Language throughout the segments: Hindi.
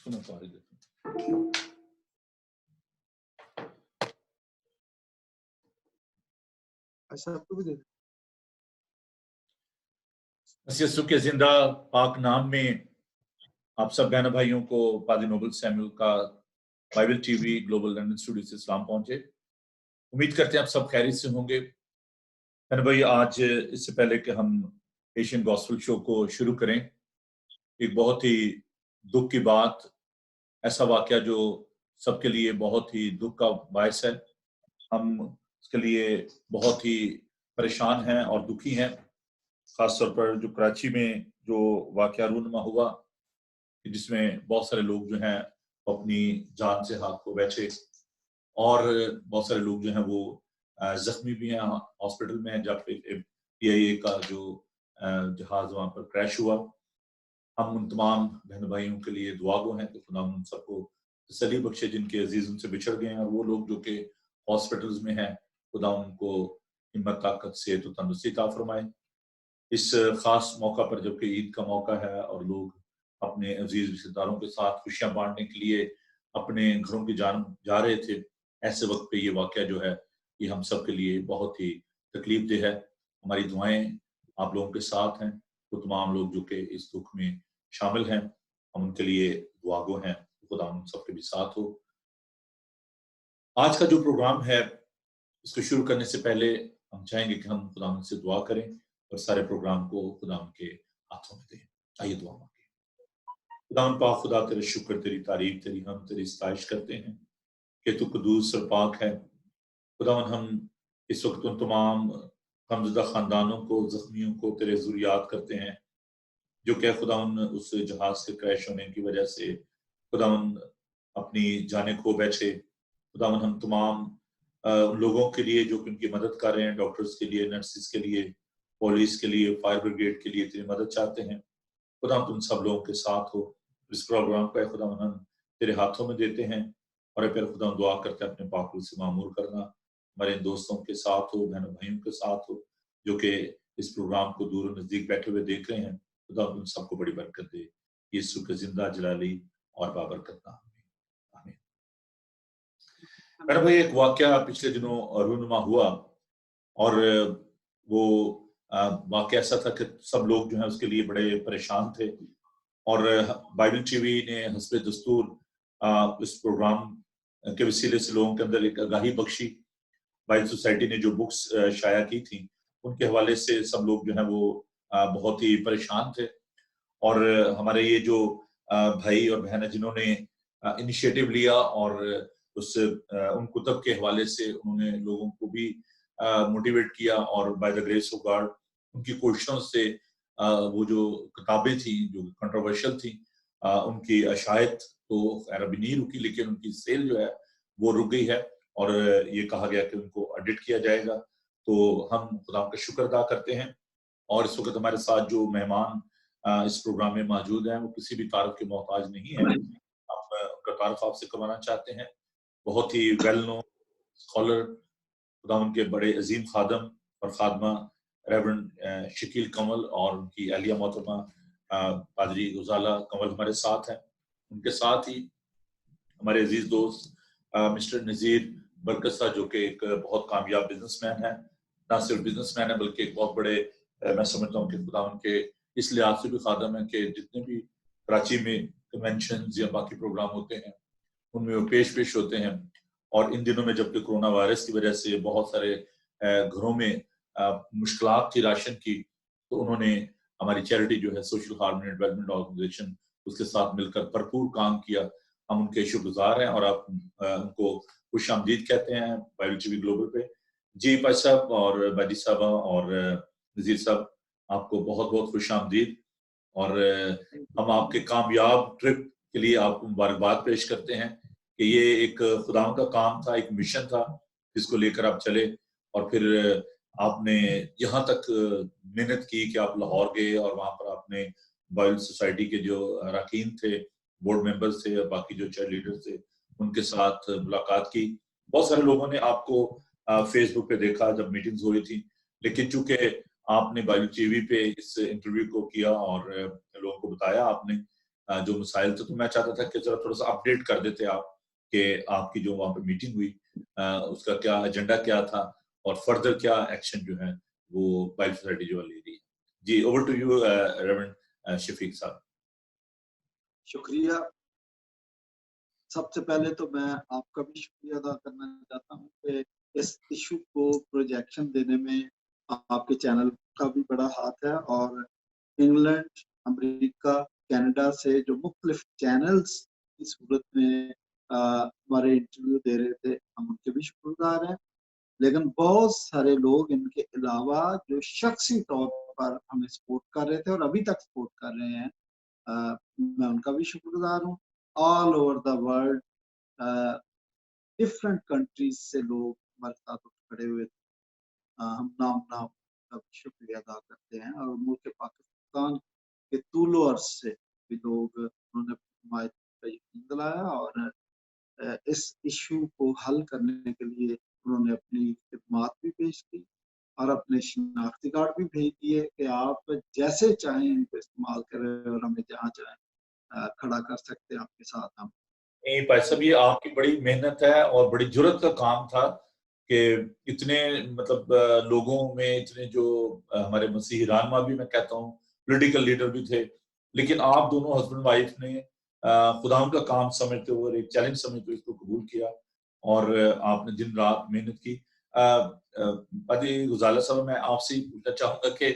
इसको मैं सॉरी देता हूँ। सबको भी दे यसु के जिंदा पाक नाम में आप सब बहन भाइयों को पादरी नोबल सैमुअल का Bible TV global London studio से सलाम पहुंचे। उम्मीद करते हैं आप सब खैरियत से होंगे। बहन भाई, आज इससे पहले कि हम एशियन गॉस्पेल शो को शुरू करें, एक बहुत ही दुख की बात, ऐसा वाकया जो सबके लिए बहुत ही दुख का बायस है। हम इसके लिए बहुत ही परेशान हैं और दुखी हैं। खासतौर पर जो कराची में जो वाकया रूनमा हुआ, जिसमें बहुत सारे लोग जो हैं अपनी जान से हाथ को बैठे और बहुत सारे लोग जो हैं वो जख्मी भी हैं, हॉस्पिटल में हैं। जब PIA का जो जहाज वहां पर क्रैश हुआ, हम उन तमाम बहन भाइयों के लिए दुआ गो हैं कि खुदा उन सबको तसल्ली बख्शे जिनके अजीज उनसे बिछड़ गए हैं, और वो लोग जो कि हॉस्पिटल्स में हैं, खुदा उनको हिम्मत, ताकत, सेहत और तंदुरुस्ती अता फरमाए। इस खास मौका पर, जबकि ईद का मौका है और लोग अपने अजीज रिश्तेदारों के साथ खुशियां बांटने के लिए अपने घरों की जान जा रहे थे, ऐसे वक्त पे ये वाकया जो है ये हम सब के लिए बहुत ही तकलीफ देह है। हमारी दुआएं आप लोगों के साथ हैं। वो तमाम लोग जो कि इस दुख में शामिल हैं, हम उनके लिए दुआगो हैं, खुदा उन सबके भी साथ हो। आज का जो प्रोग्राम है, इसको शुरू करने से पहले हम चाहेंगे कि हम खुदा से दुआ करें और सारे प्रोग्राम को खुदा के हाथों में दें। आइए दुआ मांगे। खुदा पाक, खुदा तेरे शुक्र, तेरी तारीफ, तेरी हम तेरी सताइश करते हैं कि तू कदूस और पाक है। खुदा हम इस वक्त उन तमाम हमज़दा खानदानों को, जख्मियों को तेरे हुज़ूर याद करते हैं जो क्या खुदा उस जहाज के क्रैश होने की वजह से खुदा अपनी जाने खो बैठे। खुदा हम तमाम उन लोगों के लिए जो कि उनकी मदद कर रहे हैं, डॉक्टर्स के लिए, नर्सिस के लिए, पुलिस के लिए, फायर ब्रिगेड के लिए तेरी मदद चाहते हैं। खुदा तुम सब लोगों के साथ हो। इस प्रोग्राम को खुदा हम तेरे हाथों में देते हैं और फिर खुदा दुआ करते हैं अपने पाकुल से मामूर करना। हमारे दोस्तों के साथ हो, बहनों भाइयों के साथ हो जो कि इस प्रोग्राम को दूर और नजदीक बैठे हुए देख रहे हैं। खुदा उन सबको बड़ी बरकत दे। यीशु के जिंदा जलाली और बाबरकत नाम में, आमीन। मेरा भाई, एक वाकया पिछले दिनों रूनुमा हुआ और वो वाकया ऐसा था कि सब लोग जो है उसके लिए बड़े परेशान थे और बाइबल टीवी ने हस्बे दस्तूर इस प्रोग्राम के वसीले से लोगों के अंदर एक आगाही बख्शी। बाइबल सोसाइटी ने जो बुक्स शाया की थी उनके हवाले से सब लोग जो है वो बहुत ही परेशान थे। और हमारे ये जो भाई और बहन जिन्होंने इनिशिएटिव लिया और उन कुतब के हवाले से उन्होंने लोगों को भी मोटिवेट किया और by the grace of God उनकी कोशिशों से वो जो किताबें थी जो कंट्रोवर्शियल थी उनकी अशायत तो खैर अभी नहीं रुकी, लेकिन उनकी सेल जो है वो रुक गई है और ये कहा गया कि उनको ऑडिट किया जाएगा। तो हम खुदा का शुक्र अदा करते हैं। और इस वक्त हमारे साथ जो मेहमान इस प्रोग्राम में मौजूद हैं वो किसी भी तारीफ के मोहताज नहीं है। हम उनका तारुफ आपसे करवाना चाहते हैं। बहुत ही वेल नोन स्कॉलर, खुदा उनके बड़े अजीम खादम और खादमा रेवरेंड शकील कंवल और उनकी अहलिया मोहतरमा पादरी गुजाला कंवल हमारे साथ हैं। उनके साथ ही हमारे अजीज दोस्त मिस्टर नज़ीर बरकत साहब जो कि एक बहुत कामयाब बिजनेसमैन है, ना सिर्फ बिजनेसमैन है बल्कि एक बहुत बड़े मैं समझता हूँ कि खुदा उनके इस लिहाज से भी खादम है कि जितने भी कराची में कन्वेंशन या बाकी प्रोग्राम होते हैं उनमें वो पेश होते हैं। और इन दिनों में जबकि कोरोना वायरस की वजह से बहुत सारे घरों में मुश्किलात थी राशन की, तो उन्होंने हमारी चैरिटी जो है सोशल हार्मनी डेवलपमेंट ऑर्गेनाइजेशन उसके साथ मिलकर भरपूर काम किया। हम उनके शुक्रगुजार हैं और आप उनको खुश आमदीद कहते हैं बाइबल टीवी ग्लोबल पे। जी भाई साहब और बाजी साहबा और नज़ीर साहब, आपको बहुत बहुत खुश आमदीद। और हम आपके कामयाब ट्रिप के लिए आपको मुबारकबाद पेश करते हैं कि ये एक खुदा का काम था, एक मिशन था जिसको लेकर आप चले और फिर आपने यहाँ तक मेहनत की कि आप लाहौर गए और वहां पर आपने बाइबल सोसाइटी के जो अरकान थे, बोर्ड मेंबर्स थे और बाकी जो चेयर लीडर्स थे उनके साथ मुलाकात की। बहुत सारे लोगों ने आपको फेसबुक पे देखा जब मीटिंग्स हुई थी, लेकिन चूंकि आपने बाइबल टीवी पे इस इंटरव्यू को किया और लोगों को बताया आपने जो मसाइल थे, तो मैं चाहता था कि जरा थोड़ा सा अपडेट कर देते आप कि आपकी जो वहाँ पे मीटिंग हुई उसका क्या एजेंडा क्या था और फर्दर क्या एक्शन जो है वो बाइबल सोसाइटी जो है ले रही है। जी, over to you reverend Shafiq sahab. शुक्रिया। सबसे पहले तो मैं आपका भी शुक्रिया अदा करना चाहता हूँ कि इस इशू को प्रोजेक्शन देने में आपके चैनल का भी बड़ा हाथ है, और इंग्लैंड, अमेरिका, कनाडा से जो मुख्तलिफ चैनल्स की सूरत में हमारे इंटरव्यू दे रहे थे, हम उनके भी शुक्रगुजार हैं। लेकिन बहुत सारे लोग इनके अलावा जो शख्सी तौर पर हमें सपोर्ट कर रहे थे और अभी तक सपोर्ट कर रहे हैं, मैं उनका भी शुक्रगुजार हूँ। All over the world different countries से लोग हमारे साथ खड़े हुए थे। हम नाम नाम का शुक्रिया अदा करते हैं, और मुल्क पाकिस्तान के तूलो अर्ज से भी लोग, उन्होंने हिमायत का यकीन दिलाया और इस इशू को हल करने के लिए उन्होंने अपनी खिदमात भी पेश की और अपने शिनाख्ती कार्ड भी भेज दिए कि आप जैसे चाहें इनको इस्तेमाल करें और हमें जहाँ चाहें खड़ा कर सकते हैं आपके साथ हम। नहीं भाई साहब, ये आपकी बड़ी मेहनत है और बड़ी जुर्रत का काम था कि इतने मतलब लोगों में इतने जो हमारे मसीही रहनुमा भी मैं कहता हूँ, पॉलिटिकल लीडर भी थे, लेकिन आप दोनों हस्बैंड वाइफ ने खुदावंद का काम समझते हुए और एक चैलेंज समझते हुए इसको कबूल किया और आपने दिन रात मेहनत की। अजी गुजाला साहब, मैं आपसे ही पूछना चाहूंगा कि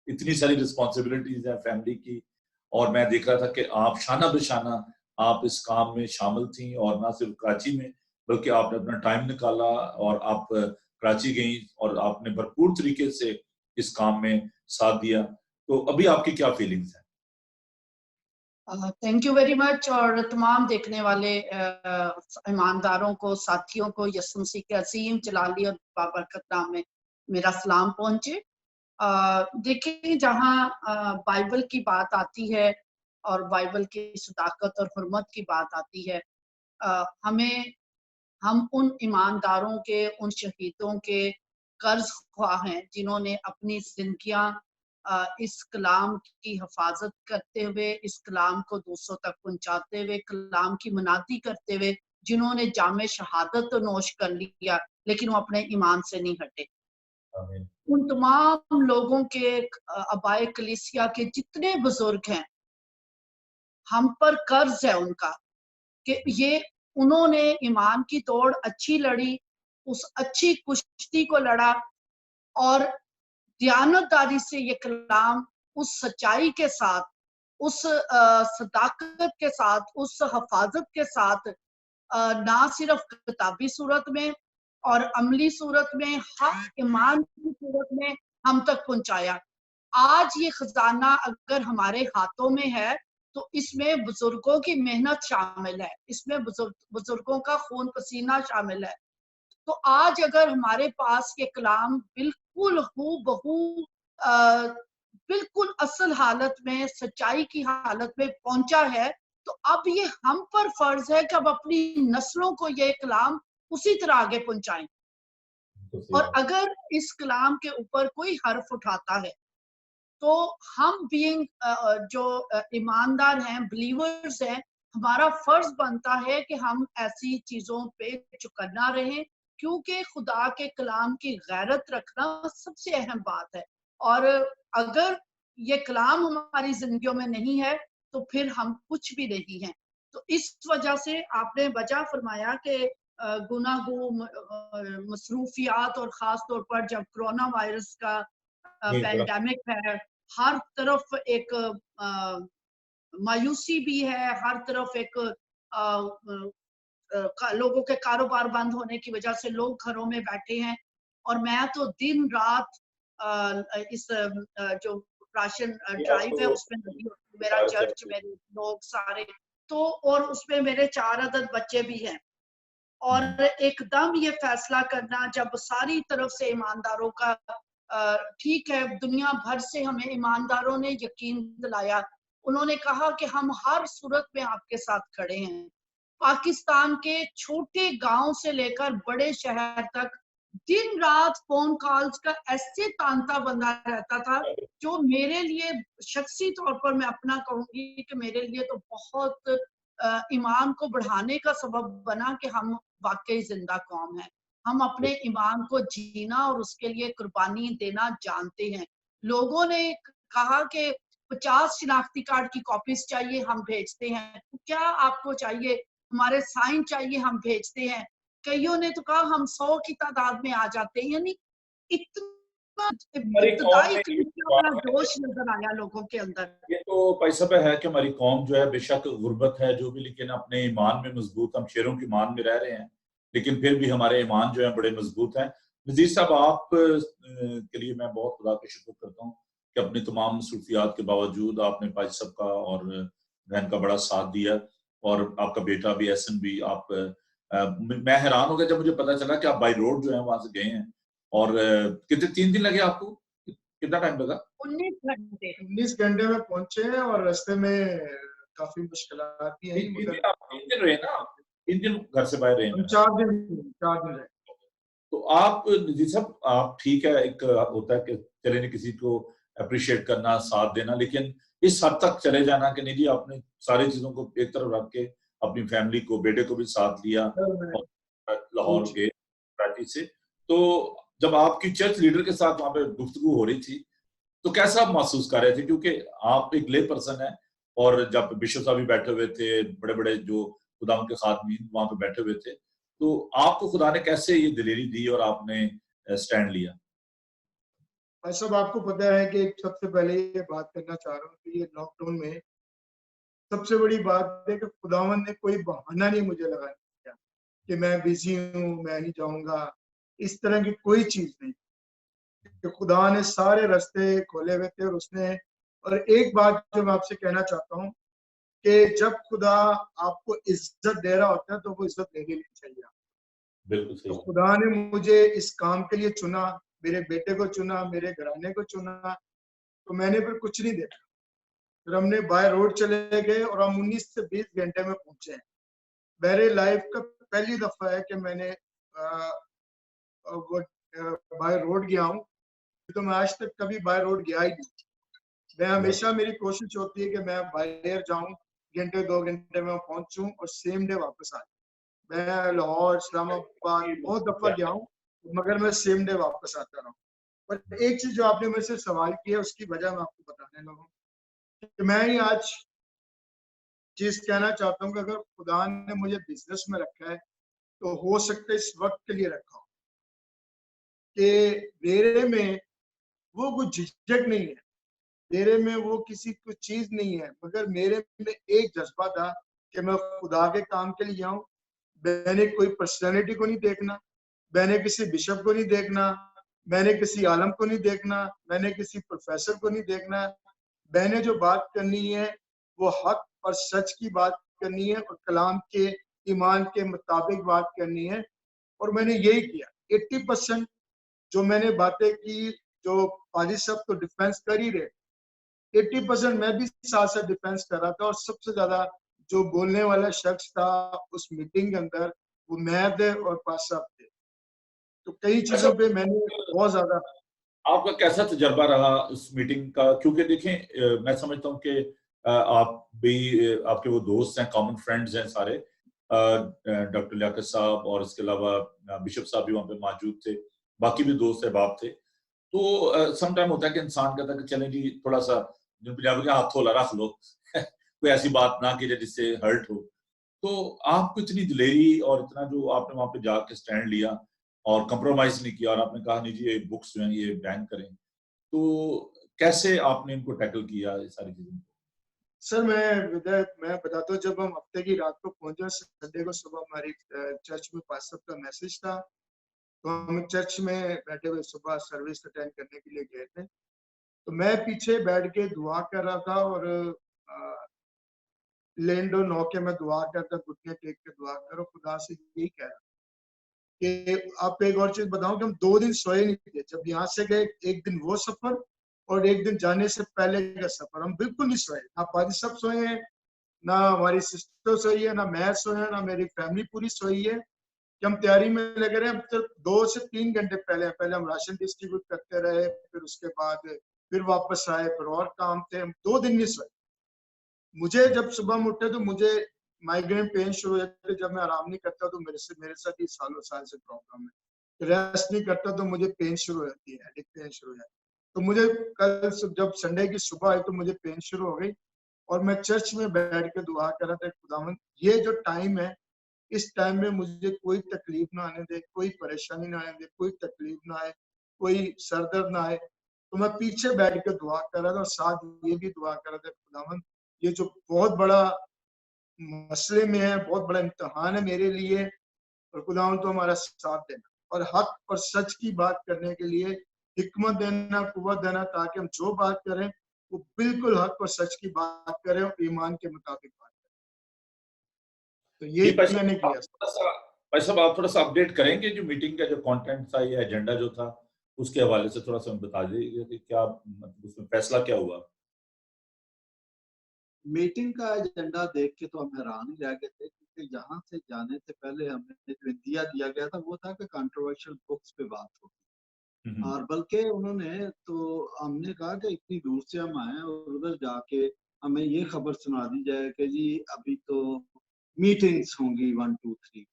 इतनी सारी रिस्पॉन्सिबिलिटीज हैं फैमिली की, और मैं देख रहा था कि आप शाना बशाना आप इस काम में शामिल थी, और ना सिर्फ कराची में बल्कि आपने अपना टाइम निकाला और आप कराची गई और आपने भरपूर तरीके से इस काम में साथ दिया। तो अभी आपकी क्या फीलिंग्स हैं? थैंक यू वेरी मच, और तमाम देखने वाले ईमानदारों को, साथियों को यीशु मसीह के अजीम जलाली और बाबरकत नाम में मेरा सलाम पहुंचे। देखिए, जहाँ बाइबल की बात आती है और बाइबल की सदाकत और हुर्मत की बात आती है, हम उन ईमानदारों के, उन शहीदों के कर्ज ख्वाह हैं जिन्होंने अपनी जिंदगियां इस कलाम की हिफाजत करते हुए, इस कलाम को दूसरों तक पहुंचाते हुए, कलाम की मनाती करते हुए, जिन्होंने जामे शहादत तो नोश कर लिया लेकिन वो अपने ईमान से नहीं हटे। उन तमाम लोगों के, अबाए कलीसिया के जितने बुजुर्ग हैं, हम पर कर्ज है उनका कि ये उन्होंने ईमान की दौड़ अच्छी लड़ी, उस अच्छी कुश्ती को लड़ा और दयानतदारी से ये कलाम उस सच्चाई के साथ, उस सदाकत के साथ, उस हिफाजत के साथ ना सिर्फ किताबी सूरत में और अमली सूरत में, हक ईमान की सूरत में हम तक पहुंचाया। आज ये खजाना अगर हमारे हाथों में है तो इसमें बुजुर्गों की मेहनत शामिल है, इसमें बुजुर्गों का खून पसीना शामिल है। तो आज अगर हमारे पास ये कलाम बिल्कुल हूबहू बिल्कुल असल हालत में, सच्चाई की हालत में पहुंचा है, तो अब ये हम पर फर्ज है कि अब अपनी नस्लों को ये कलाम उसी तरह आगे पहुंचाएं। और अगर इस कलाम के ऊपर कोई हर्फ उठाता है तो हम बीइंग जो ईमानदार हैं, बिलीवर्स हैं, हमारा फर्ज बनता है कि हम ऐसी चीजों पे चौकन्ना रहें, क्योंकि खुदा के कलाम की गैरत रखना सबसे अहम बात है। और अगर ये कलाम हमारी जिंदगियों में नहीं है तो फिर हम कुछ भी नहीं हैं। तो इस वजह से आपने वजह फरमाया कि गुनाहू मसरूफियात, और खास तौर पर जब कोरोना वायरस का पैंडेमिक है, हर तरफ एक मायूसी भी है, हर तरफ एक लोगों के कारोबार बंद होने की वजह से लोग घरों में बैठे हैं। और मैं तो दिन रात इस जो राशन ड्राइव है उसमें लगी होती, मेरा चर्च, मेरे लोग सारे तो, और उसमें मेरे 4 अदद बच्चे भी हैं। और एकदम ये फैसला करना जब सारी तरफ से ईमानदारों का, ठीक है, दुनिया भर से हमें ईमानदारों ने यकीन दिलाया, उन्होंने कहा कि हम हर सूरत में आपके साथ खड़े हैं। पाकिस्तान के छोटे गांव से लेकर बड़े शहर तक दिन रात फोन कॉल्स का ऐसे तांता बंधा रहता था, जो मेरे लिए शख्सी तौर पर मैं अपना कहूंगी कि मेरे लिए तो बहुत ईमान को बढ़ाने का सबब बना कि हम वाकई जिंदा कौम है। हम अपने ईमान को जीना और उसके लिए कुर्बानी देना जानते हैं। लोगों ने कहा कि 50 शिनाख्ती कार्ड की कॉपीज चाहिए, हम भेजते हैं। क्या आपको चाहिए? हमारे साइन चाहिए, हम भेजते हैं। कईयों ने तो कहा हम 100 की तादाद में आ जाते हैं। यानी इतना हमारी कौम इब्तदाई में ये वाला बात है, जोश नजर आया लोगों के अंदर। ये तो भाई साहब है कि हमारी कौम जो है बेशक गुर्बत है जो भी, लेकिन अपने ईमान में मजबूत, हम शेरों की ईमान में रह रहे हैं, लेकिन फिर भी हमारे ईमान जो है बड़े मजबूत हैं। नजीर साहब, आप के लिए मैं बहुत खुदा का शुक्र करता हूँ कि अपनी तमाम मसरूफियात के बावजूद आपने पाजी साहब का और बहन का बड़ा साथ दिया, और आपका बेटा भी एहसन भी। आप मैं हैरान हो गया जब मुझे पता चला कि आप बाई रोड जो है वहां से गए हैं। और कितने 3 दिन लगे आपको? कितना टाइम लगा? 19 घंटे 19 घंटे में पहुंचे हैं और रास्ते में काफी मुश्किलात भी आई, मगर आप 3 दिन रहे ना? 3 दिन घर से बाहर रहे हम हैं। 4 दिन रहे। तो आप नजीर साहब, आप ठीक है, एक होता है कि चले नहीं किसी को अप्रिशिएट करना, साथ देना, लेकिन इस हद तक चले जाना कि नहीं जी, आपने सारी चीजों को एक तरफ रख के अपनी फैमिली को, बेटे को भी साथ लिया और लाहौर गए कराची से। तो जब आपकी चर्च लीडर के साथ वहां पे गुफ्तगू हो रही थी, तो कैसा आप महसूस कर रहे थे? क्योंकि आप एक ले पर्सन है, और जब बिशप साहब भी बैठे हुए थे, बड़े बड़े जो खुदा के खादमीन वहां पे बैठे हुए थे, तो आपको खुदा ने कैसे ये दिलेरी दी और आपने स्टैंड लिया? भाई साहब, आपको पता है कि सबसे पहले ये बात करना चाह रहा हूँ कि ये लॉकडाउन में सबसे बड़ी बात है कि खुदावन ने कोई बहाना नहीं मुझे लगाने दिया कि मैं बिजी हूँ, मैं नहीं जाऊंगा। इस तरह की कोई चीज नहीं, कि खुदा ने सारे रास्ते खोले हुए थे। और उसने, और एक बात जो मैं आपसे कहना चाहता हूँ कि जब खुदा आपको इज्जत दे रहा होता है तो वो इज्जत देनी नहीं चाहिए। बिल्कुल तो सही। खुदा ने मुझे इस काम के लिए चुना, मेरे बेटे को चुना, मेरे घराने को चुना, तो मैंने फिर कुछ नहीं देखा। फिर हमने बाय रोड चले गए और हम 19 से 20 घंटे में पहुंचे हैं। मेरे लाइफ का पहली दफा है कि मैंने बाय रोड गया हूँ, तो मैं आज तक कभी बाय रोड गया ही नहीं। मैं हमेशा, मेरी कोशिश होती है कि मैं बाय एयर जाऊं, घंटे 2 घंटे में पहुंचूं और सेम डे वापस आ जाऊं। मैं लाहौर, इस्लामाबाद बहुत दफा गया हूँ, मगर मैं सेम डे वापस आता रहा हूँ। पर एक चीज जो आपने मेरे से सवाल किया, उसकी वजह मैं आपको बताने लगा हूँ कि मैं ही आज चीज कहना चाहता हूँ कि अगर खुदा ने मुझे बिजनेस में रखा है तो हो सकता है इस वक्त के लिए रखा हो, कि मेरे में वो कुछ झिझक नहीं है, मेरे में वो किसी कुछ चीज नहीं है, मगर मेरे में एक जज्बा था कि मैं खुदा के काम के लिए आऊं। मैंने कोई पर्सनैलिटी को नहीं देखना, मैंने किसी बिशप को नहीं देखना, मैंने किसी आलम को नहीं देखना, मैंने किसी प्रोफेसर को नहीं देखना। मैंने जो बात करनी है वो हक और सच की बात करनी है और कलाम के ईमान के मुताबिक बात करनी है। और मैंने यही किया। 80% जो मैंने बातें की, जो पाजी साहब तो डिफेंस कर ही रहे, 80% मैं भी साथ साथ डिफेंस कर रहा था। और सबसे ज्यादा जो बोलने वाला शख्स था उस मीटिंग के अंदर, वो मैं थे और पास साहब थे। तो कई चीजों पे मैंने बहुत ज्यादा। आपका कैसा तजर्बा रहा उस मीटिंग का? क्योंकि देखें, मैं समझता हूँ कि आप भी, आपके वो दोस्त हैं, कॉमन फ्रेंड्स हैं सारे, डॉक्टर लियाकत साहब, और इसके अलावा बिशप साहब भी वहाँ पे मौजूद थे, बाकी भी दोस्त अहबाब थे। तो सम टाइम होता है कि इंसान कहता है कि चलें जी, थोड़ा सा जो पंजाबी का हाथ थोड़ा रख लो कोई ऐसी बात ना की जाए जिससे हर्ट हो। तो आपको इतनी दिलेरी और इतना जो आपने वहां पे जाके स्टैंड लिया और कंप्रोमाइज नहीं किया, और आपने कहा नहीं जी ये बुक्स जो हैं ये बैन करें, तो कैसे आपने इनको टैकल किया ये सारी चीजें? सर, मैं बताता हूँ, जब हम हफ्ते की रात को पहुंचे, संडे को सुबह हमारी चर्च में पास साहब का मैसेज था, तो हम चर्च में बैठे हुए सुबह सर्विस अटेंड करने के लिए गए थे। तो मैं पीछे बैठ के दुआ कर रहा था और लैंड और नौ के मैं दुआ करता, घुटने टेक के दुआ करो, खुदा से यही कह रहा कि आपको एक और चीज बताऊं कि हम 2 दिन सोए नहीं थे। जब यहाँ से गए, एक दिन वो सफर और एक दिन जाने से पहले का सफर, हम बिल्कुल नहीं सोए। ना पाजी सब सोए हैं, ना हमारी सिस्टर सोई है, ना मैं सोया, ना मेरी फैमिली पूरी सोई है, कि हम तैयारी में लगे रहे। सिर्फ 2 से 3 घंटे पहले हम राशन डिस्ट्रीब्यूट करते रहे, फिर उसके बाद फिर वापस आए, फिर और काम थे, हम 2 दिन नहीं सोए। मुझे जब सुबह में उठे तो मुझे माइग्रेन पेन शुरू हो जाते, जब मैं आराम नहीं करता तो मेरे साथ ये सालों साल से प्रॉब्लम है। रेस्ट नहीं करता तो मुझे पेन शुरू हो जाती है, हेडेक पेन शुरू हो जाती है। तो मुझे कल जब संडे की सुबह आई तो मुझे पेन शुरू हो गई और मैं चर्च में बैठ के दुआ कर रहा था, खुदावंद ये जो टाइम है, इस टाइम में मुझे कोई तकलीफ ना आने दे, कोई परेशानी ना आने दे, कोई तकलीफ ना आए, कोई सरदर्द ना आए। तो मैं पीछे बैठ के दुआ कर रहा था और साथ ये भी दुआ कर रहा था, खुदावंद ये जो बहुत बड़ा मसले में है, बहुत बड़ा इम्तिहान है मेरे लिए, और खुदावंद तो हमारा साथ देना और हक और सच की बात करने के लिए हिकमत देना, कुव्वत देना, ताकि हम जो बात करें वो बिल्कुल हक और सच की बात करें और ईमान के मुताबिक बात करें। तो जी यही मैंने किया। भाई साहब, आप थोड़ा सा अपडेट करेंगे जो मीटिंग का जो कंटेंट था या एजेंडा जो था, उसके हवाले से थोड़ा सा हमें बता दीजिए कि क्या मतलब उसमें फैसला क्या हुआ? मीटिंग का एजेंडा देख के तो हम हैरान ही रह गए थे, क्योंकि यहाँ से जाने से पहले हमें जो इंदिया दिया गया था वो था कि कंट्रोवर्शियल बुक्स पे बात होगी। और बल्कि उन्होंने तो हमने कहा कि इतनी दूर से हम आए और उधर जाके हमें ये खबर सुना दी जाए कि जी अभी तो मीटिंग्स होंगी 1 2 3।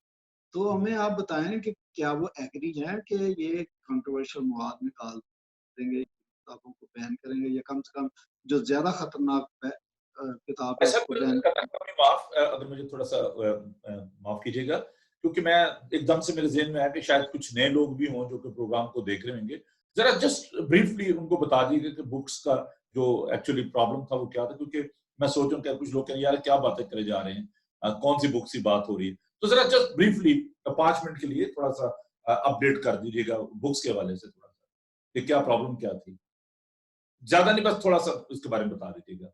तो हमें आप बताएं कि क्या वो एग्री है कि ये कंट्रोवर्शियल मवाद निकाल देंगे, किताबों को बैन करेंगे, या कम से कम जो ज्यादा खतरनाक किताब है ऐसा उसको बैन करेंगे। माफ अगर मुझे थोड़ा सा माफ कीजिएगा, क्योंकि मैं एकदम से मेरे ज़हन में आया कि शायद कुछ नए लोग भी हों जो कि प्रोग्राम को देख रहे होंगे। जरा जस्ट ब्रीफली उनको बता दीजिए कि बुक्स का जो एक्चुअली प्रॉब्लम था वो क्या था, क्योंकि मैं सोच रहा हूँ कि कुछ लोग कह रहे हैं यार क्या बातें करे जा रहे हैं, कौन सी बुक्स की बात हो रही है। तो जरा जस्ट ब्रीफली 5 मिनट के लिए थोड़ा सा अपडेट कर दीजिएगा बुक्स के हवाले से थोड़ा सा कि क्या प्रॉब्लम क्या थी। ज्यादा नहीं, बस थोड़ा सा उसके बारे में बता दीजिएगा।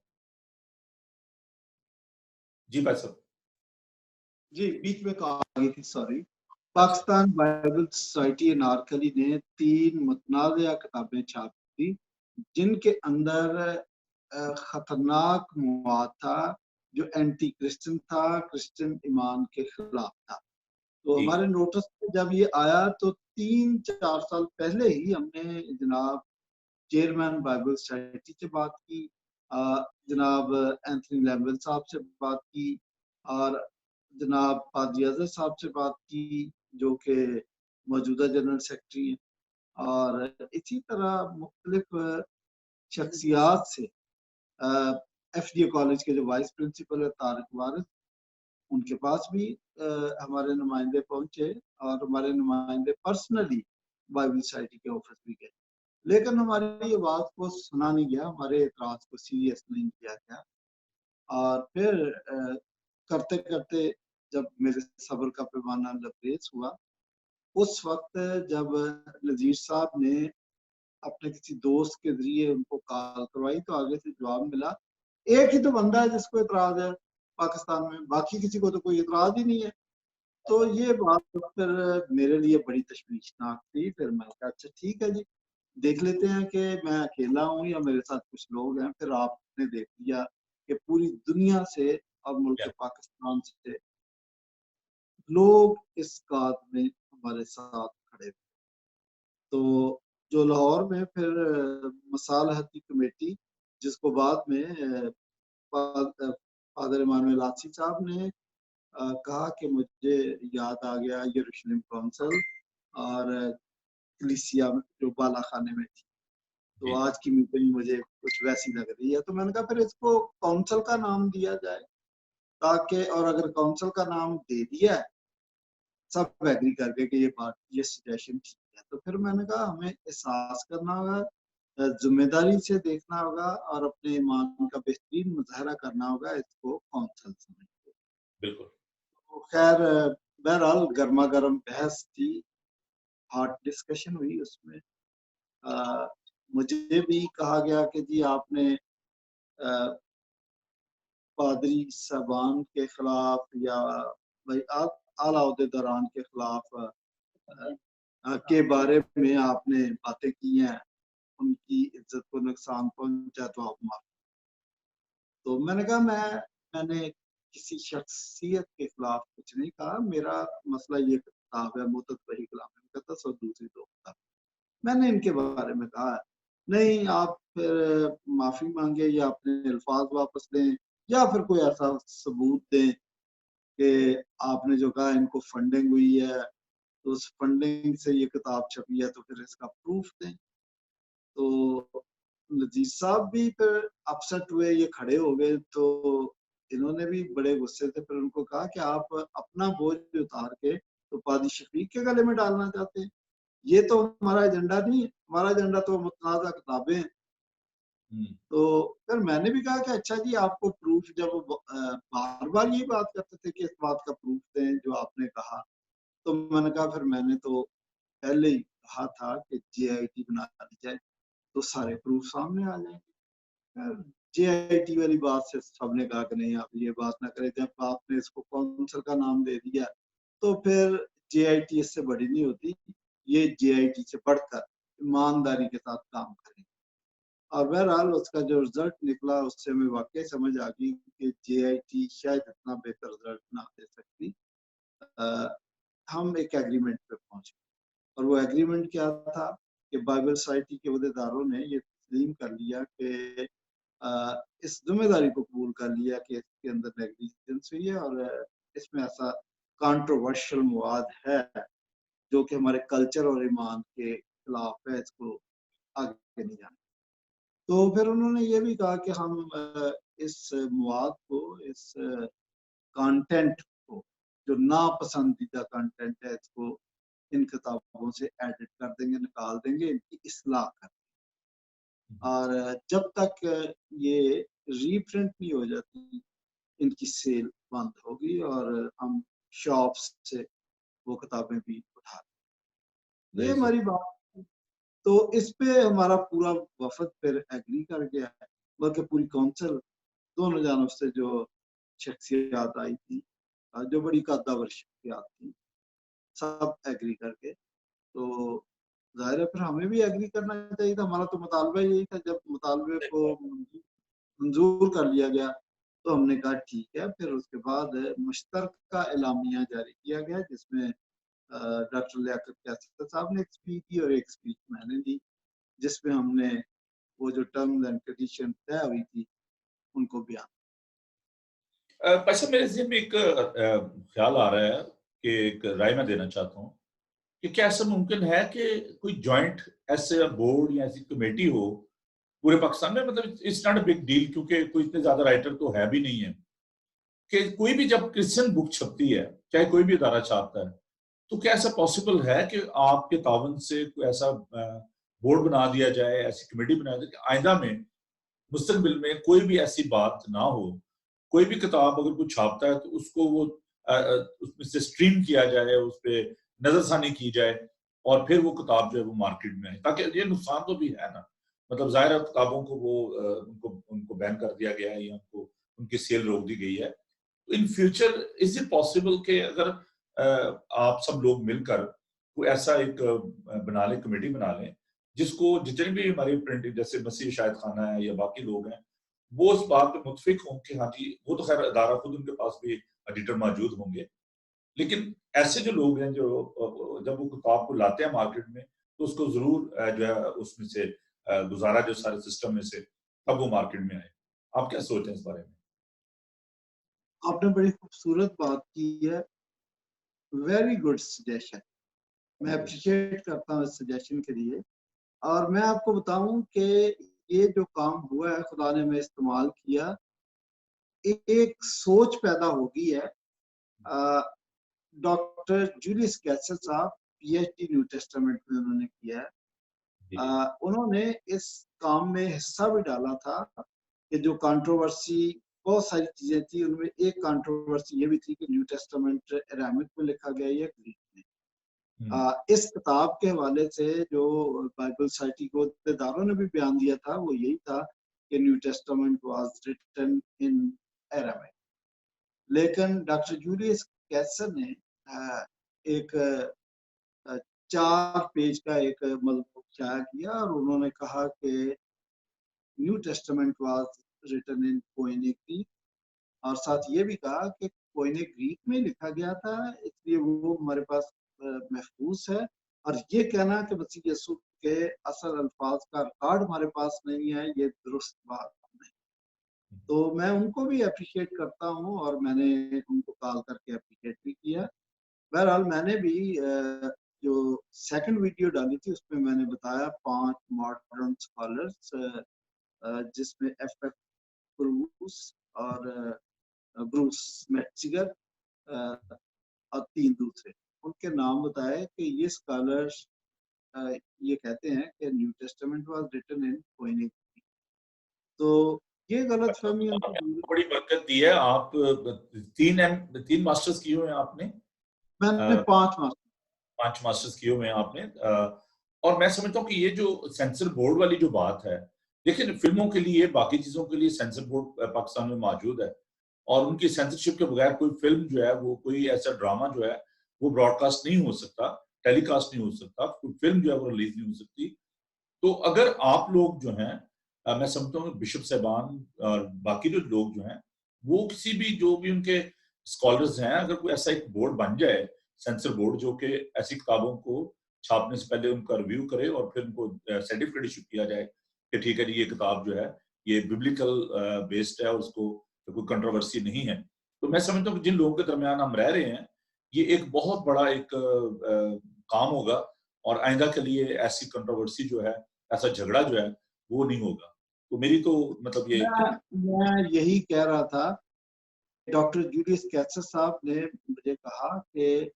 जी भाई साहब। जी बीच में कहा गई थी, sorry. Pakistan Bible society Anarkali ने 3 मुतनाज़ा किताबें छापी थी, जिनके अंदर खतरनाक मवाद था जो एंटी क्रिश्चियन था, क्रिश्चियन ईमान के खिलाफ था। तो जी। हमारे नोटिस में जब ये आया तो 3-4 साल पहले ही हमने जनाब चेयरमैन बाइबल सोसाइटी से बात की, जनाब एंथनी लैम्बेल साहब से बात की, और जनाब पादरी अजहर साहब से बात की जो कि मौजूदा जनरल सेक्रेटरी हैं, और इसी तरह मुख्तलिफ शख्सियात से, एफडीए कॉलेज के जो वाइस प्रिंसिपल है तारिक वारिस, उनके पास भी हमारे नुमाइंदे पहुंचे और हमारे नुमाइंदे पर्सनली बाइबल सोसाइटी के ऑफिस भी गए, लेकिन हमारी ये बात को सुना नहीं गया, हमारे एतराज को सीरियस नहीं किया गया। और फिर करते करते जब मेरे सब्र का पैमाना लबरेज हुआ, उस वक्त जब नजीर साहब ने अपने किसी दोस्त के जरिए उनको कॉल करवाई तो आगे से जवाब मिला, एक ही तो बंदा है जिसको इतराज है पाकिस्तान में, बाकी किसी को तो कोई इतराज ही नहीं है। तो ये बात फिर मेरे लिए बड़ी तशवीशनाक थी। फिर मैंने कहा अच्छा ठीक है जी, देख लेते हैं कि मैं अकेला हूँ या मेरे साथ कुछ लोग हैं। फिर आपने देख लिया कि पूरी दुनिया से और मुल्क पाकिस्तान से लोग इस काज में हमारे साथ खड़े थे। तो जो लाहौर में फिर मसालहती कमेटी, जिसको बाद में फादर इमानुएल आसी साहब ने कहा कि मुझे याद आ गया यरूशलेम काउंसिल और कलीसिया जो बाला खाने में थी, तो आज की मीटिंग मुझे कुछ वैसी लग रही है। तो मैंने कहा फिर इसको काउंसिल का नाम दिया जाए, ताकि, और अगर काउंसिल का नाम दे दिया सब एग्री करके कि ये सजेशन ठीक है, तो फिर मैंने कहा हमें एहसास करना होगा, जिम्मेदारी से देखना होगा और अपने ईमान का बेहतरीन मुजाहरा करना होगा इसको काउंसिल समझ के। बिल्कुल। तो खैर बहरहाल गर्मा गर्म बहस थी, हॉट डिस्कशन हुई उसमें। मुझे भी कहा गया कि जी आपने पादरी साहबान के खिलाफ या भाई आप आला ओहदेदारान के खिलाफ के बारे में आपने बातें की हैं, उनकी इज्जत को नुकसान पहुंचा तो आप माफ। तो मैंने कहा मैंने किसी शख्सियत के खिलाफ कुछ नहीं कहा, मेरा मसला ये किताब है मुद्दत वही कलाम मुक़द्दस और दूसरी 2 किताब। मैंने इनके बारे में कहा नहीं आप फिर माफ़ी माँगे या अपने अल्फाज वापस लें या फिर कोई ऐसा सबूत दें कि आपने जो कहा इनको फंडिंग हुई है, तो उस फंडिंग से ये किताब छपी है तो फिर इसका प्रूफ दें। तो लजीज साहब भी फिर अपसेट हुए, ये खड़े हो गए, तो इन्होंने भी बड़े गुस्से से फिर उनको कहा कि आप अपना बोझ उतार के तो कादी शफीक के गले में डालना चाहते हैं, ये तो हमारा एजेंडा नहीं है, हमारा एजेंडा तो मुतनाज़ा किताबें हैं। तो फिर मैंने भी कहा कि अच्छा जी आपको प्रूफ, जब बार बार ये बात करते थे कि इस बात का प्रूफ दें जो आपने कहा, तो मैंने कहा फिर मैंने तो पहले ही कहा था कि JIT बना दी जाए तो सारे प्रूफ सामने आ जाएंगे। JIT वाली बात से सबने कहा कि नहीं आप ये बात ना करें, जब आपने इसको काउंसिल का नाम दे दिया तो फिर JIT इससे बड़ी नहीं होती, ये JIT से बढ़कर ईमानदारी के साथ काम करें। और बहरहाल उसका जो रिजल्ट निकला उससे हमें वाकई समझ आ गई कि JIT शायद इतना बेहतर रिजल्ट ना दे सकती। हम एक एग्रीमेंट पे पहुंचे और वो एग्रीमेंट क्या था कि बाइबल सोसाइटी के अहदेदारों ने ये तस्लीम कर लिया कि इस जिम्मेदारी को कबूल कर लिया कि इसके अंदर नेग्लिजेंस हुई है और इसमें ऐसा कंट्रोवर्शियल मवाद है जो कि हमारे कल्चर और ईमान के खिलाफ है, इसको आगे नहीं जाना। तो फिर उन्होंने ये भी कहा कि हम इस मवाद को, इस कंटेंट को, जो नापसंदीदा कंटेंट है, इसको इन किताबों से एडिट कर देंगे, निकाल देंगे, इनकी इस्लाह कर देंगे। और जब तक ये रीप्रिंट नहीं हो जाती इनकी सेल बंद होगी और हम शॉप्स से वो किताबें भी उठा लेंगे। ये हमारी बात। तो इस पे हमारा पूरा वफद फिर एग्री कर गया है, बल्कि पूरी काउंसिल दोनों जानब से जो शख्सियात आई थी, जो बड़ी कद्दावर शख्सियात थी, सब एग्री करके, तो जाहिर है फिर हमें भी एग्री करना चाहिए था। हमारा तो मुतालबा यही था। जब मुतालबे को मंजूर कर लिया गया तो हमने कहा ठीक है। फिर उसके बाद मुश्तरका एलामिया जारी किया गया जिसमें डॉक्टर लियाकत कैसर साहब ने एक स्पीच दी और एक स्पीच मैंने दी, जिसमें हमने वो जो टर्म्स एंड कंडीशन तय हुई थी उनको बयान। पैसा मेरे ज़हन में एक ख्याल आ रहा है कि एक राय मैं देना चाहता हूँ कि क्या ऐसा मुमकिन है कि कोई जॉइंट ऐसे बोर्ड या ऐसी कमेटी हो पूरे पाकिस्तान में, मतलब it's not a big deal क्योंकि कोई इतने ज्यादा राइटर तो है भी नहीं है, कि कोई भी जब क्रिश्चियन बुक छपती है, चाहे कोई भी इदारा छापता है, तो क्या ऐसा पॉसिबल है कि आपके तावन से कोई ऐसा बोर्ड बना दिया जाए, ऐसी कमेटी बना दी कि आइंदा में, मुस्तकबिल में कोई भी ऐसी बात ना हो, कोई भी किताब अगर कोई छापता है तो उसको वो उसमें से स्ट्रीम किया जाए, उस पे नजरसानी की जाए और फिर वो किताब जो है वो मार्केट में आए, ताकि ये नुकसान तो भी है ना, मतलब जाहिर है किताबों को वो उनको उनको बैन कर दिया गया है या उनको उनकी सेल रोक दी गई है। In future is it possible कि अगर आप सब लोग मिलकर कोई ऐसा एक बना लें, कमेटी बना लें, जिसको जितने भी हमारी प्रिंटिंग जैसे मसीह शाहिद खाना है या बाकी लोग हैं, वो उस बात पे मुत्फिक हों कि हाँ जी, वो तो खैर अदारा खुद उनके पास भी एडिटर मौजूद होंगे, लेकिन ऐसे जो लोग हैं जो जब वो किताब को लाते हैं मार्केट में तो उसको जरूर जो है उसमें से गुजारा जो सारे सिस्टम में से तब वो मार्केट में आए। आप क्या सोचते हैं इस बारे में? आपने बड़ी खूबसूरत बात की है। Very good suggestion. मैं अप्रिशिएट करता हूँ इस सजेशन के लिए। और मैं आपको बताऊं कि ये जो काम हुआ है खुदा ने मैं इस्तेमाल किया, एक सोच पैदा हो गई है। डॉक्टर जूलियस कैसल साहब PhD न्यू टेस्टामेंट में उन्होंने किया है। उन्होंने इस काम में हिस्सा भी डाला था कि जो कंट्रोवर्सी, बहुत सारी चीजें थी, उनमें एक कंट्रोवर्सी ये भी थी कि न्यू टेस्टामेंट अरामिक में लिखा गया या ग्रीक में। इस किताब के हवाले से जो बाइबल सोसाइटी को अहदेदारों ने भी बयान दिया था वो यही था कि new testament was written in Aramaic. लेकिन डॉक्टर जूलियस कैसर ने एक 4 पेज का एक मजमून शाया किया और उन्होंने कहा कि new testament was written in Koine Greek, और साथ ये भी कहा कि कोइने ग्रीक में लिखा गया था, इसलिए वो हमारे पास महफूज है। और ये कहना कि मसीह यीशु के असल अल्फाज का रिकॉर्ड हमारे पास नहीं है, ये दुरुस्त बात नहीं। तो मैं उनको भी अप्रिशिएट करता हूँ और मैंने उनको कॉल करके अप्रिशिएट भी किया। बहरहाल मैंने भी जो सेकंड वीडियो डाली थी उसमें मैंने बताया 5 मॉडर्न स्कॉलर्स, जिसमें एफ ब्रूस और ब्रूस मेट्जिगर और 3 दूसरे, उनके नाम बताए कि ये स्कॉलर्स ये कहते हैं कि new testament was written in Koinic. तो ये गलतफहमी उनको बड़ी बरकत दी है। आप 3 मास्टर्स किए हुए हैं आपने? मैंने 5 मास्टर्स किए हुए हैं आपने। और मैं समझता हूँ कि ये जो सेंसर बोर्ड वाली जो बात है, देखिए फिल्मों के लिए, बाकी चीजों के लिए सेंसर बोर्ड पाकिस्तान में मौजूद है और उनकी सेंसरशिप के बगैर कोई फिल्म जो है, वो कोई ऐसा ड्रामा जो है वो ब्रॉडकास्ट नहीं हो सकता, टेलीकास्ट नहीं हो सकता, कोई फिल्म जो है वो रिलीज नहीं हो सकती। तो अगर आप लोग जो हैं, मैं समझता हूँ बिशप साहबान और बाकी जो लोग जो हैं, वो किसी भी जो भी उनके स्कॉलर्स हैं, अगर कोई ऐसा एक बोर्ड बन जाए, सेंसर बोर्ड, जो कि ऐसी किताबों को छापने से पहले उनका रिव्यू करे और फिर उनको सर्टिफिकेट इशू किया जाए कि ठीक है जी, ये किताब जो है ये बिब्लिकल बेस्ड है और उसको कोई कंट्रोवर्सी नहीं है। तो मैं समझता हूँ कि जिन लोगों के दरमियान हम रह रहे हैं, ये एक बहुत बड़ा एक काम होगा और आइंदा के लिए ऐसी कंट्रोवर्सी जो है, ऐसा झगड़ा जो है वो नहीं होगा। तो मेरी तो मतलब ये मैं यही कह रहा था। डॉक्टर जूलियस कैसर साहब ने मुझे कहा कि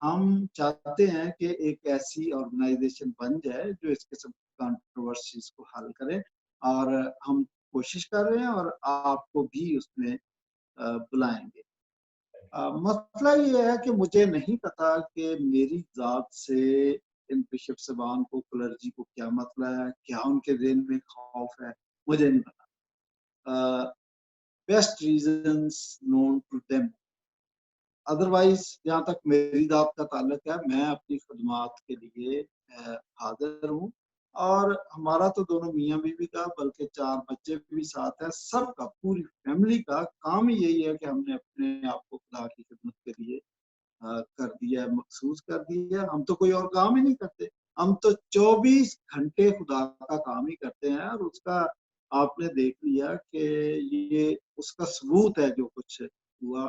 हम चाहते हैं कि एक ऐसी ऑर्गेनाइजेशन बन जाए जो इस किस्म की कंट्रोवर्सीज को हल करे, और हम कोशिश कर रहे हैं और आपको भी उसमें बुलाएंगे। मसला ये है कि मुझे नहीं पता कि मेरी जात से इन बिशप साहबान को, क्लर्जी को क्या मसला है, क्या उनके दिल में खौफ है, मुझे नहीं पता। Best reasons known to them. Otherwise जहाँ तक मेरी जात का ताल्लुक है, मैं अपनी खदमात के लिए हाजिर हूँ। और हमारा तो दोनों मियाँ बीवी का, बल्कि 4 बच्चे भी साथ है, सबका, पूरी फैमिली का काम ही यही है कि हमने अपने आप को खुदा की खिदमत के लिए कर दिया है, मखसूस कर दिया है। हम तो कोई और काम ही नहीं करते, हम तो 24 घंटे खुदा का काम ही करते हैं। और उसका आपने देख लिया कि ये उसका सबूत है जो कुछ हुआ,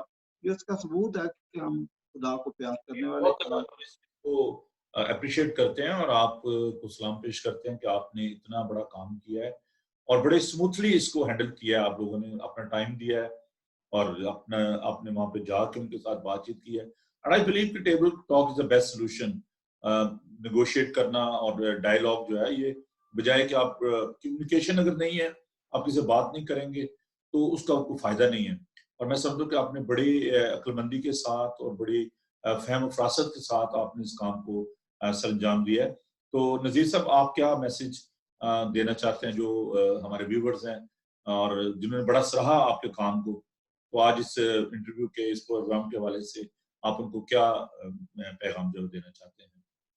ये उसका सबूत है कि हम खुदा को प्यार करने वाले खुदा को अप्रिशिएट करते हैं और आपको सलाम पेश करते हैं कि आपने इतना बड़ा काम किया है और बड़े स्मूथली इसको हैंडल किया है। आप लोगों ने अपना टाइम दिया है और अपना आपने वहां पे जाके उनके साथ बातचीत की है। एंड आई बिलीव कि table talk is the best solution. Negotiate करना और डायलॉग जो है, ये बजाय कि आप कम्युनिकेशन अगर नहीं है, आप किसी बात नहीं करेंगे, तो उसका आपको फायदा नहीं है। और मैं समझता हूँ कि आपने बड़ी अक्लमंदी के साथ और बड़ी फहम फरासत के साथ आपने इस काम को सरंजाम दिया है। तो नज़ीर साहब, आप क्या मैसेज देना चाहते हैं जो हमारे व्यूवर्स हैं और जिन्होंने बड़ा सराहा आपके काम को, तो आज इस इंटरव्यू के, इस प्रोग्राम के हवाले से आप उनको क्या पैगाम जो देना चाहते हैं?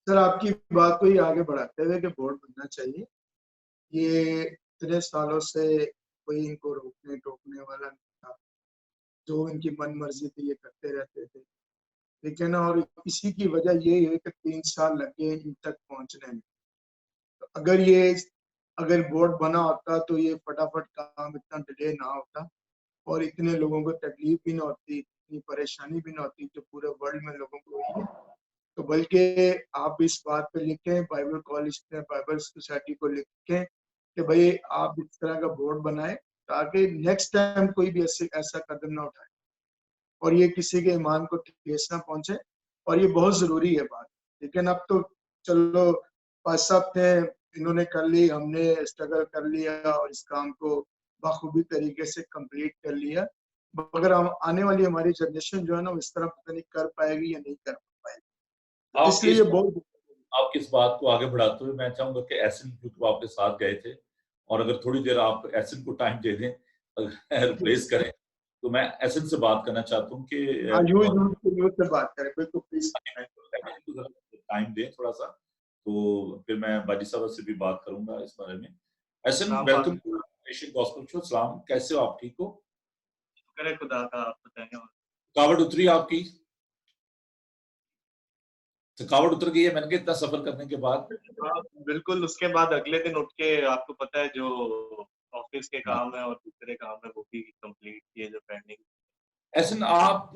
सर, आपकी बात को ही आगे बढ़ाते हुए कि बोर्ड बनना चाहिए। ये इतने सालों से कोई इनको रोकने टोकने वाला नहीं था, जो इनकी मन मर्जी थी ये करते रहते थे। लेकिन और इसी की वजह ये है कि 3 साल लगे इन तक पहुंचने में। तो अगर बोर्ड बना होता तो ये फटाफट काम इतना डिले ना होता और इतने लोगों को तकलीफ भी ना होती, इतनी परेशानी भी ना होती जो पूरे वर्ल्ड में लोगों को हुई है। तो बल्कि आप इस बात पे लिखें, बाइबल कॉलेज में, बाइबल सोसाइटी को लिखें कि भाई आप इस तरह का बोर्ड बनाएं ताकि नेक्स्ट टाइम कोई भी ऐसा कदम ना उठाए और ये किसी के ईमान को ठेस ना पहुंचे। और ये बहुत जरूरी है बात। लेकिन अब तो चलो, पास साहब थे, इन्होंने कर ली, हमने स्ट्रगल कर लिया और इस काम को बखूबी तरीके से कंप्लीट कर लिया। मगर हम आने वाली हमारी जनरेशन जो है ना, इस तरह पता नहीं कर पाएगी या नहीं कर पाएगी। इसलिए बहुत आपकी इस बात को आगे बढ़ाते हुए मैं चाहूंगा कि एसन, क्योंकि आपके साथ गए थे, और अगर थोड़ी देर आप एसन को टाइम दे दें, रिप्लेस करें, तो मैं एसन से बात करना चाहता हूँ कि से बात करें, बिल्कुल प्लीज टाइम दें थोड़ा सा, तो फिर मैं बाजी साहब से भी बात करूंगा इस बारे में। Ehsan, welcome to Asian gospel show. सलाम, कैसे हो आप? ठीक हो? शुक्र है खुदा का, आप बताएं। कावड़ उतरी आपकी? थकावट उतर गई है मैंने कहा इतना सफर करने के बाद? हाँ, बिल्कुल। उसके बाद अगले दिन उठ के आपको पता है जो ऑफिस के काम है और दूसरे काम है वो भी कंप्लीट किए जो पेंडिंग। ऐसे ना आप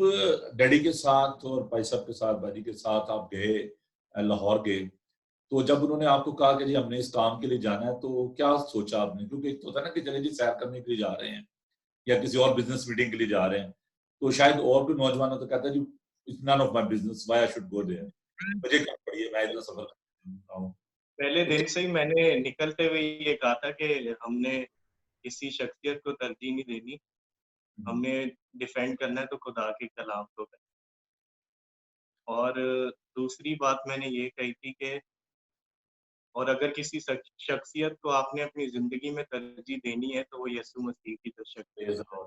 डैडी के साथ और भाई साहब के साथ, भाजी के साथ आप गए, लाहौर गए, तो जब उन्होंने आपको कहा कि जी हमने इस काम के लिए जाना है, तो क्या सोचा आपने? क्योंकि एक तो होता है ना कि चले जी सैर करने के लिए जा रहे हैं या किसी और बिजनेस मीटिंग के लिए जा रहे हैं, तो शायद और कोई नौजवान तो कहता है जी it's none of my business, why I should go there, मुझे क्या पड़ी है, मैं इतना सफर करता हूँ। पहले दिन से ही मैंने निकलते हुए ये कहा था कि हमने किसी शख्सियत को तरजीह नहीं देनी, हमने डिफेंड करना है तो खुदा के कलाम को करना। और दूसरी बात मैंने ये कही थी कि और अगर किसी शख्सियत को आपने अपनी जिंदगी में तरजीह देनी है तो वो यीशु मसीह की जो शख्सियत है।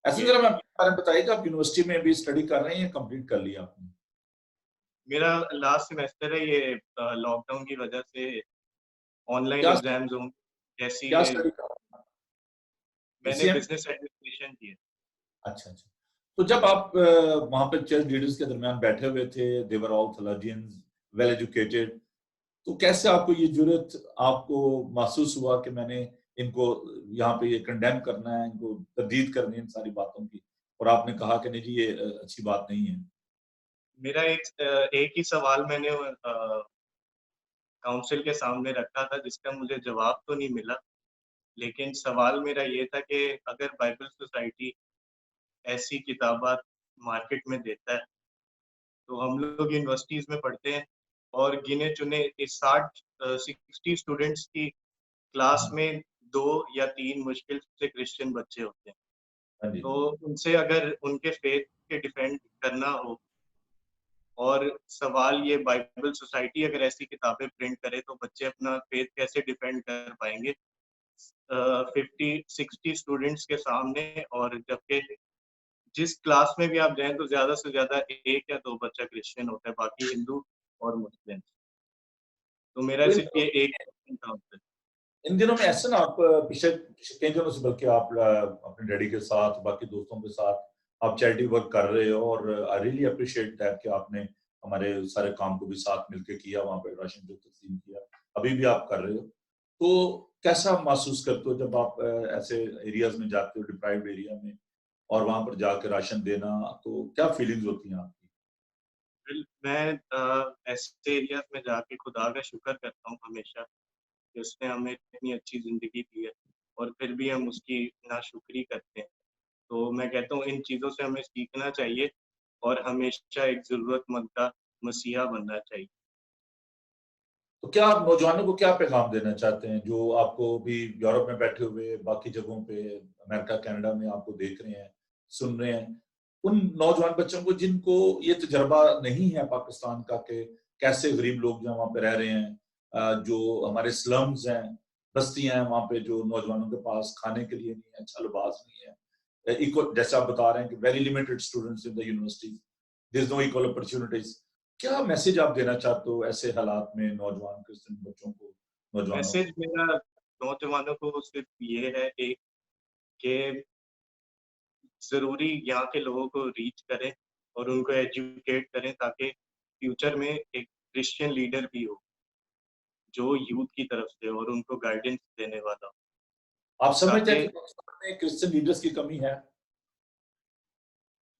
ऐसे जरा मैं अपने बारे में बताइए कि आप यूनिवर्सिटी में भी स्टडी कर रहे हैं या कंप्लीट कर लिया आपने? मेरा लास्ट सेमेस्टर है, ये लॉकडाउन की वजह से ऑनलाइन क्या एग्जाम्स हों जैसी क्या ये स्टडी कर रहे हैं? मैंने BCM? बिजनेस एडमिनिस्ट्रेशन की है। अच्छा अच्छा। तो जब आप वहां पे चर्च लीडर्स के दरमियान बैठे हुए थे, they were all theologians, well educated, तो कैसे आपको ये जुर्रत आपको महसूस हुआ कि मैंने इनको यहाँ पे ये कंडेम करना है, इनको तरदीद करनी है इन सारी बातों की, और आपने कहा कि नहीं जी ये अच्छी बात नहीं है? मेरा एक ही सवाल मैंने काउंसिल के सामने रखा था जिसका मुझे जवाब तो नहीं मिला, लेकिन सवाल मेरा ये था कि अगर बाइबल सोसाइटी ऐसी किताबात मार्केट में देता है तो हम लोग यूनिवर्सिटीज में पढ़ते हैं और गिने चुने 60 स्टूडेंट्स की क्लास में 2 या 3 मुश्किल से क्रिश्चियन बच्चे होते हैं। हाँ जी। तो उनसे अगर उनके फेथ के डिफेंड करना हो और सवाल ये बाइबल सोसाइटी अगर ऐसी किताबें प्रिंट करे तो बच्चे अपना फेथ कैसे डिफेंड कर पाएंगे 50-60 स्टूडेंट्स के सामने, और जबकि जिस क्लास में भी आप जाएं तो ज्यादा से ज्यादा 1 या 2 बच्चा क्रिश्चियन होता है, बाकी हिंदू और मुस्लिम। तो मेरा तो सिर्फ ये एक क्वेश्चन था उनसे। इन दिनों में ऐसे ना आप पिछले कई दिनों से बल्कि आप अपने डैडी के साथ बाकी दोस्तों के साथ आप चैरिटी वर्क कर रहे हो, और आई रियली अप्रिशिएट दैट कि आपने हमारे सारे काम को भी साथ मिलकर किया, वहाँ पे राशन जो तकसीम किया, अभी भी आप कर रहे हो। तो कैसा महसूस करते हो जब आप ऐसे एरियाज में जाते हो, डिप्राइव्ड एरिया में, और वहाँ पर जाकर राशन देना, तो क्या फीलिंग्स होती हैं आपकी? मैं ऐसे एरियाज में जाके खुदा का शुक्र करता हूँ हमेशा कि उसने हमें इतनी अच्छी ज़िंदगी दी है और फिर भी हम उसकी नाशुक्री करते हैं। तो मैं कहता हूँ इन चीज़ों से हमें सीखना चाहिए और हमेशा एक ज़रूरतमंद का मसीहा बनना चाहिए। तो क्या आप नौजवानों को क्या पैगाम देना चाहते हैं जो आपको भी यूरोप में बैठे हुए, बाकी जगहों पे, अमेरिका, कनाडा में आपको देख रहे हैं, सुन रहे हैं, उन नौजवान बच्चों को जिनको ये तजर्बा नहीं है पाकिस्तान का कि कैसे गरीब लोग जो वहाँ पे रह रहे हैं, जो हमारे स्लम्स हैं, बस्तियां हैं, वहाँ पे जो नौजवानों के पास खाने के लिए नहीं है, अच्छा लिबास नहीं है, इक्वल जैसे आप बता रहे हैं कि very limited students in the universities, there is no equal opportunities, क्या मैसेज आप देना चाहते हो ऐसे हालात में नौजवान क्रिश्चियन बच्चों को, नौजवानों को? मैसेज मेरा नौजवानों को सिर्फ ये है एक कि ज़रूरी यहाँ के लोगों को रीच करें और उनको एजुकेट करें ताकि फ्यूचर में एक क्रिश्चियन लीडर भी हो जो यूथ की तरफ से और उनको गाइडेंस देने वाला हो। आप समझते हैं ताकि कि पाकिस्तान में क्रिश्चियन लीडर्स की कमी है?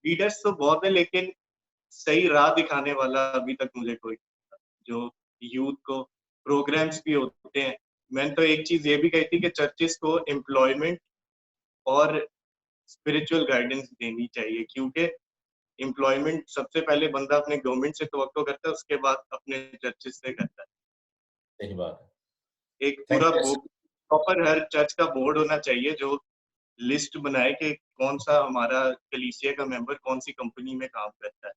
लीडर्स तो बहुत है लेकिन सही राह दिखाने वाला अभी तक मुझे कोई जो यूथ को प्रोग्राम्स भी होते हैं। मैंने तो एक चीज ये भी कही थी कि चर्चिस को एम्प्लॉयमेंट और स्पिरिचुअल गाइडेंस देनी चाहिए क्योंकि एम्प्लॉयमेंट सबसे पहले बंदा अपने गवर्नमेंट से तवक्को करता है, उसके बाद अपने चर्चिस से करता है। सही बात है। एक थैंक पूरा यू। प्रॉपर हर चर्च का बोर्ड होना चाहिए जो लिस्ट बनाए कि कौन सा हमारा कलीसिया का मेंबर कौन सी कंपनी में काम करता है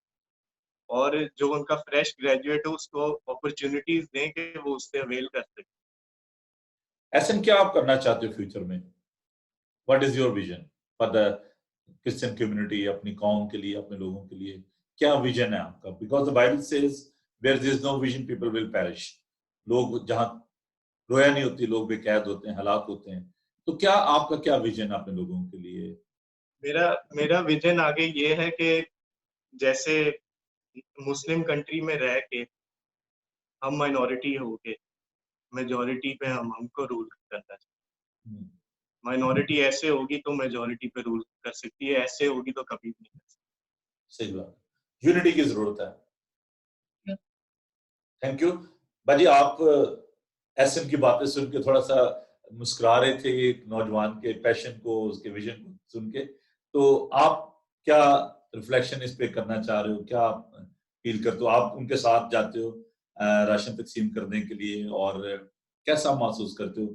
और जो उनका फ्रेश ग्रेजुएट हो उसको अपॉर्चुनिटीज दें कि वो उससे अवेल कर सके। ऐसे में क्या आप करना चाहते हो फ्यूचर में? What is your vision for the Christian community, अपनी कौम के लिए, अपने लोगों के लिए क्या विजन है आपका? Because the Bible says where there is no vision people will perish. लोग जहां रोया नहीं होती, लोग बेकैद होते हैं, हलाक होते हैं। तो क्या आपका क्या विजन है अपने लोगों के लिए? मेरा मेरा विजन आगे ये है कि जैसे मुस्लिम कंट्री में रह के हम माइनॉरिटी हो के मेजॉरिटी पे हमको रूल करना चाहिए। माइनॉरिटी ऐसे होगी तो मेजॉरिटी पे रूल कर सकती है, ऐसे होगी तो कभी भी नहीं कर सकती। सही बात, यूनिटी की जरूरत है। थैंक यू बाजी। आप एसएम की बातें सुन के थोड़ा सा मुस्कुरा रहे थे, एक नौजवान के पैशन को, उसके विजन को सुन के, तो आप क्या रिफ्लेक्शन इस पे करना चाह रहे हो, क्या आप फील करते हो? आप उनके साथ जाते हो राशन तकसीम करने के लिए, और कैसा महसूस करते हो?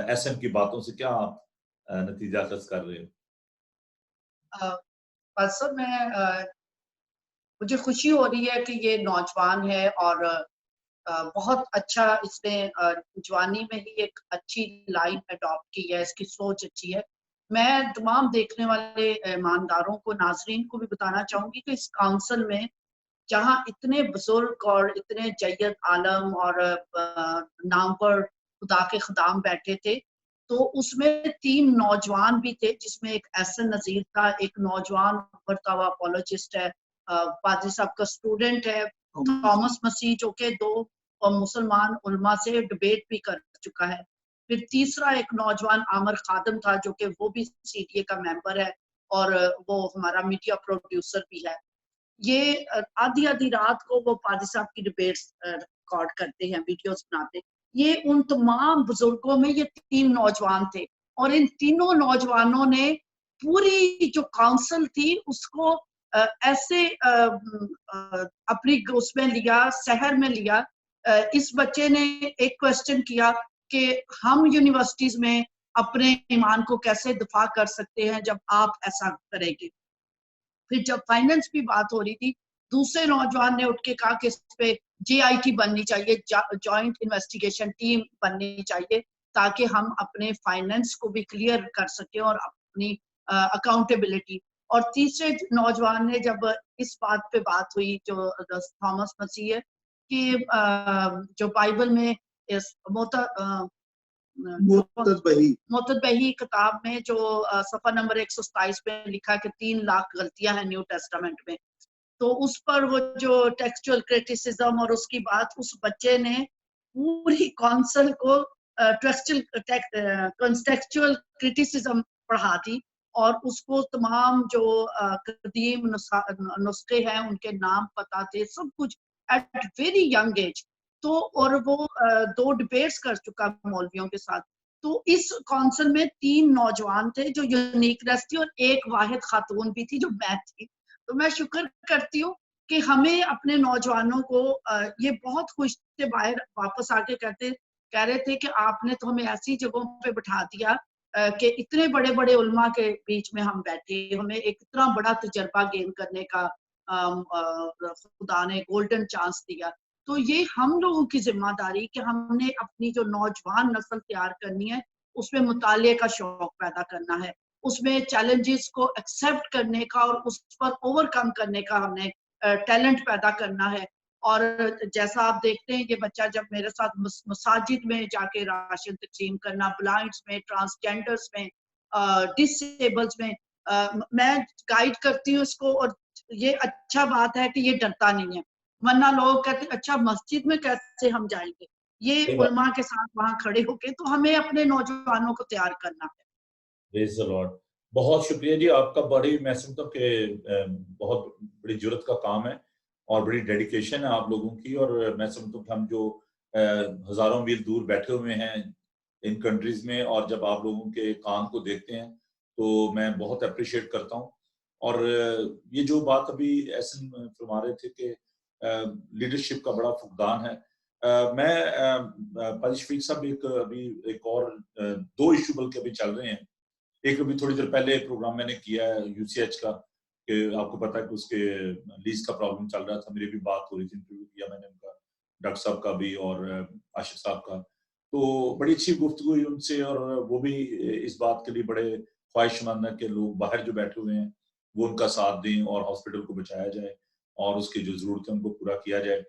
एसएम की बातों से क्या आप नतीजा अखज़ कर रहे हो? असल में मुझे खुशी हो रही है कि ये नौजवान है और बहुत अच्छा इसने जवानी में ही एक अच्छी लाइन अडॉप्ट की है, इसकी सोच अच्छी है। मैं तमाम देखने वाले ईमानदारों को, नाजरीन को भी बताना चाहूंगी कि इस काउंसिल में जहाँ इतने बुजुर्ग और इतने जय्यद आलम और नामवर खुदा के खुदाम बैठे थे, तो उसमें 3 नौजवान भी थे, जिसमें एक एहसन नजीर था, एक नौजवान उभरता हुआ अपोलोजिस्ट है, पादरी साहब का स्टूडेंट है, थॉमस मसीह जो के 2 मुसलमान उलमा से डिबेट भी कर चुका है। फिर तीसरा एक नौजवान आमर खादम था, जो कि वो भी सीटीए का मेंबर है और वो हमारा मीडिया प्रोड्यूसर भी है। ये आधी आधी रात को वो पादी साहब की डिबेट्स रिकॉर्ड करते हैं, वीडियोस बनाते। ये उन तमाम बुजुर्गों में ये 3 नौजवान थे और इन तीनों नौजवानों ने पूरी जो काउंसिल थी उसको ऐसे अपनी उसमें लिया, शहर में लिया। इस बच्चे ने एक क्वेश्चन किया कि हम यूनिवर्सिटीज में अपने ईमान को कैसे दिफा कर सकते हैं जब आप ऐसा करेंगे। फिर जब फाइनेंस की बात हो रही थी, दूसरे नौजवान ने उठ के कहा कि इस पे JIT बननी चाहिए, जॉइंट इन्वेस्टिगेशन टीम बननी चाहिए, ताकि हम अपने फाइनेंस को भी क्लियर कर सकें और अपनी अकाउंटेबिलिटी। और तीसरे नौजवान ने जब इस बात पे बात हुई, जो थॉमस मसीह है, कि जो बाइबल में इस मोतबही किताब में जो सफा नंबर 127 में लिखा है कि 3 लाख गलतियां हैं न्यू टेस्टामेंट में, तो उस पर वो जो टेक्सचुअल क्रिटिसिज्म और उसकी बात, उस बच्चे ने पूरी काउंसिल को टेक्सचुअल क्रिटिसिज्म पढ़ा दी और उसको तमाम जो कदीम नुस्खे हैं उनके नाम पता थे, सब कुछ एट वेरी यंग एज। तो और वो 2 डिबेट्स कर चुका मौलवियों के साथ। तो इस काउंसिल में 3 नौजवान थे जो यूनिकनेस थी और एक वाहिद खातून भी थी जो मैं थी। तो मैं शुक्र करती हूँ कि हमें अपने नौजवानों को ये बहुत खुश थे, बाहर वापस आके कह रहे थे कि आपने तो हमें ऐसी जगहों पे बिठा दिया कि इतने बड़े बड़े उलमा के बीच में हम बैठे, हमें एक इतना बड़ा तजर्बा गेन करने का खुदा ने गोल्डन चांस दिया। तो ये हम लोगों की जिम्मेदारी कि हमने अपनी जो नौजवान नस्ल तैयार करनी है, उसमें मुताले का शौक पैदा करना है, उसमें चैलेंजेस को एक्सेप्ट करने का और उस पर ओवरकम करने का हमने टैलेंट पैदा करना है। और जैसा आप देखते हैं, ये बच्चा जब मेरे साथ मसाजिद में जाके राशन तकसीम करना, ब्लाइंड्स में, ट्रांसजेंडर्स में, डिसेबल्स में, मैं गाइड करती हूँ इसको। और ये अच्छा बात है कि ये डरता नहीं है, वरना लोग कहते अच्छा मस्जिद में कैसे हम जाएंगे। ये उलमा के साथ वहां खड़े होके, तो हमें अपने नौजवानों को तैयार करना है। Praise the Lord. बहुत शुक्रिया जी आपका। बड़ी मैं समझता हूँ कि बहुत बड़ी ज़रूरत का काम है और बड़ी डेडिकेशन है आप लोगों की, और मैं समझता हूँ कि हम जो हज़ारों मील दूर बैठे हुए हैं इन कंट्रीज़ में, और जब आप लोगों के काम को देखते हैं तो मैं बहुत एप्रिशिएट करता हूँ। और ये जो बात अभी एहसन फरमा रहे थे कि लीडरशिप का बड़ा फुकदान है। मैं पाजी शफीक साहब अभी एक और 2 इश्यू बल्कि अभी चल रहे हैं। एक अभी थोड़ी देर पहले प्रोग्राम मैंने किया है यूसीएच का, कि आपको पता है कि उसके लीज का प्रॉब्लम चल रहा था, मेरी भी बात हो रही थी, इंटरव्यू किया मैंने उनका, डॉक्टर साहब का भी और आशिफ साहब का। तो बड़ी अच्छी गुफ्तगू हुई उनसे, और वो भी इस बात के लिए बड़े ख्वाहिशमंद है कि लोग बाहर जो बैठे हुए हैं वो उनका साथ दें और हॉस्पिटल को बचाया जाए और उसकी जो जरूरत है उनको पूरा किया जाए।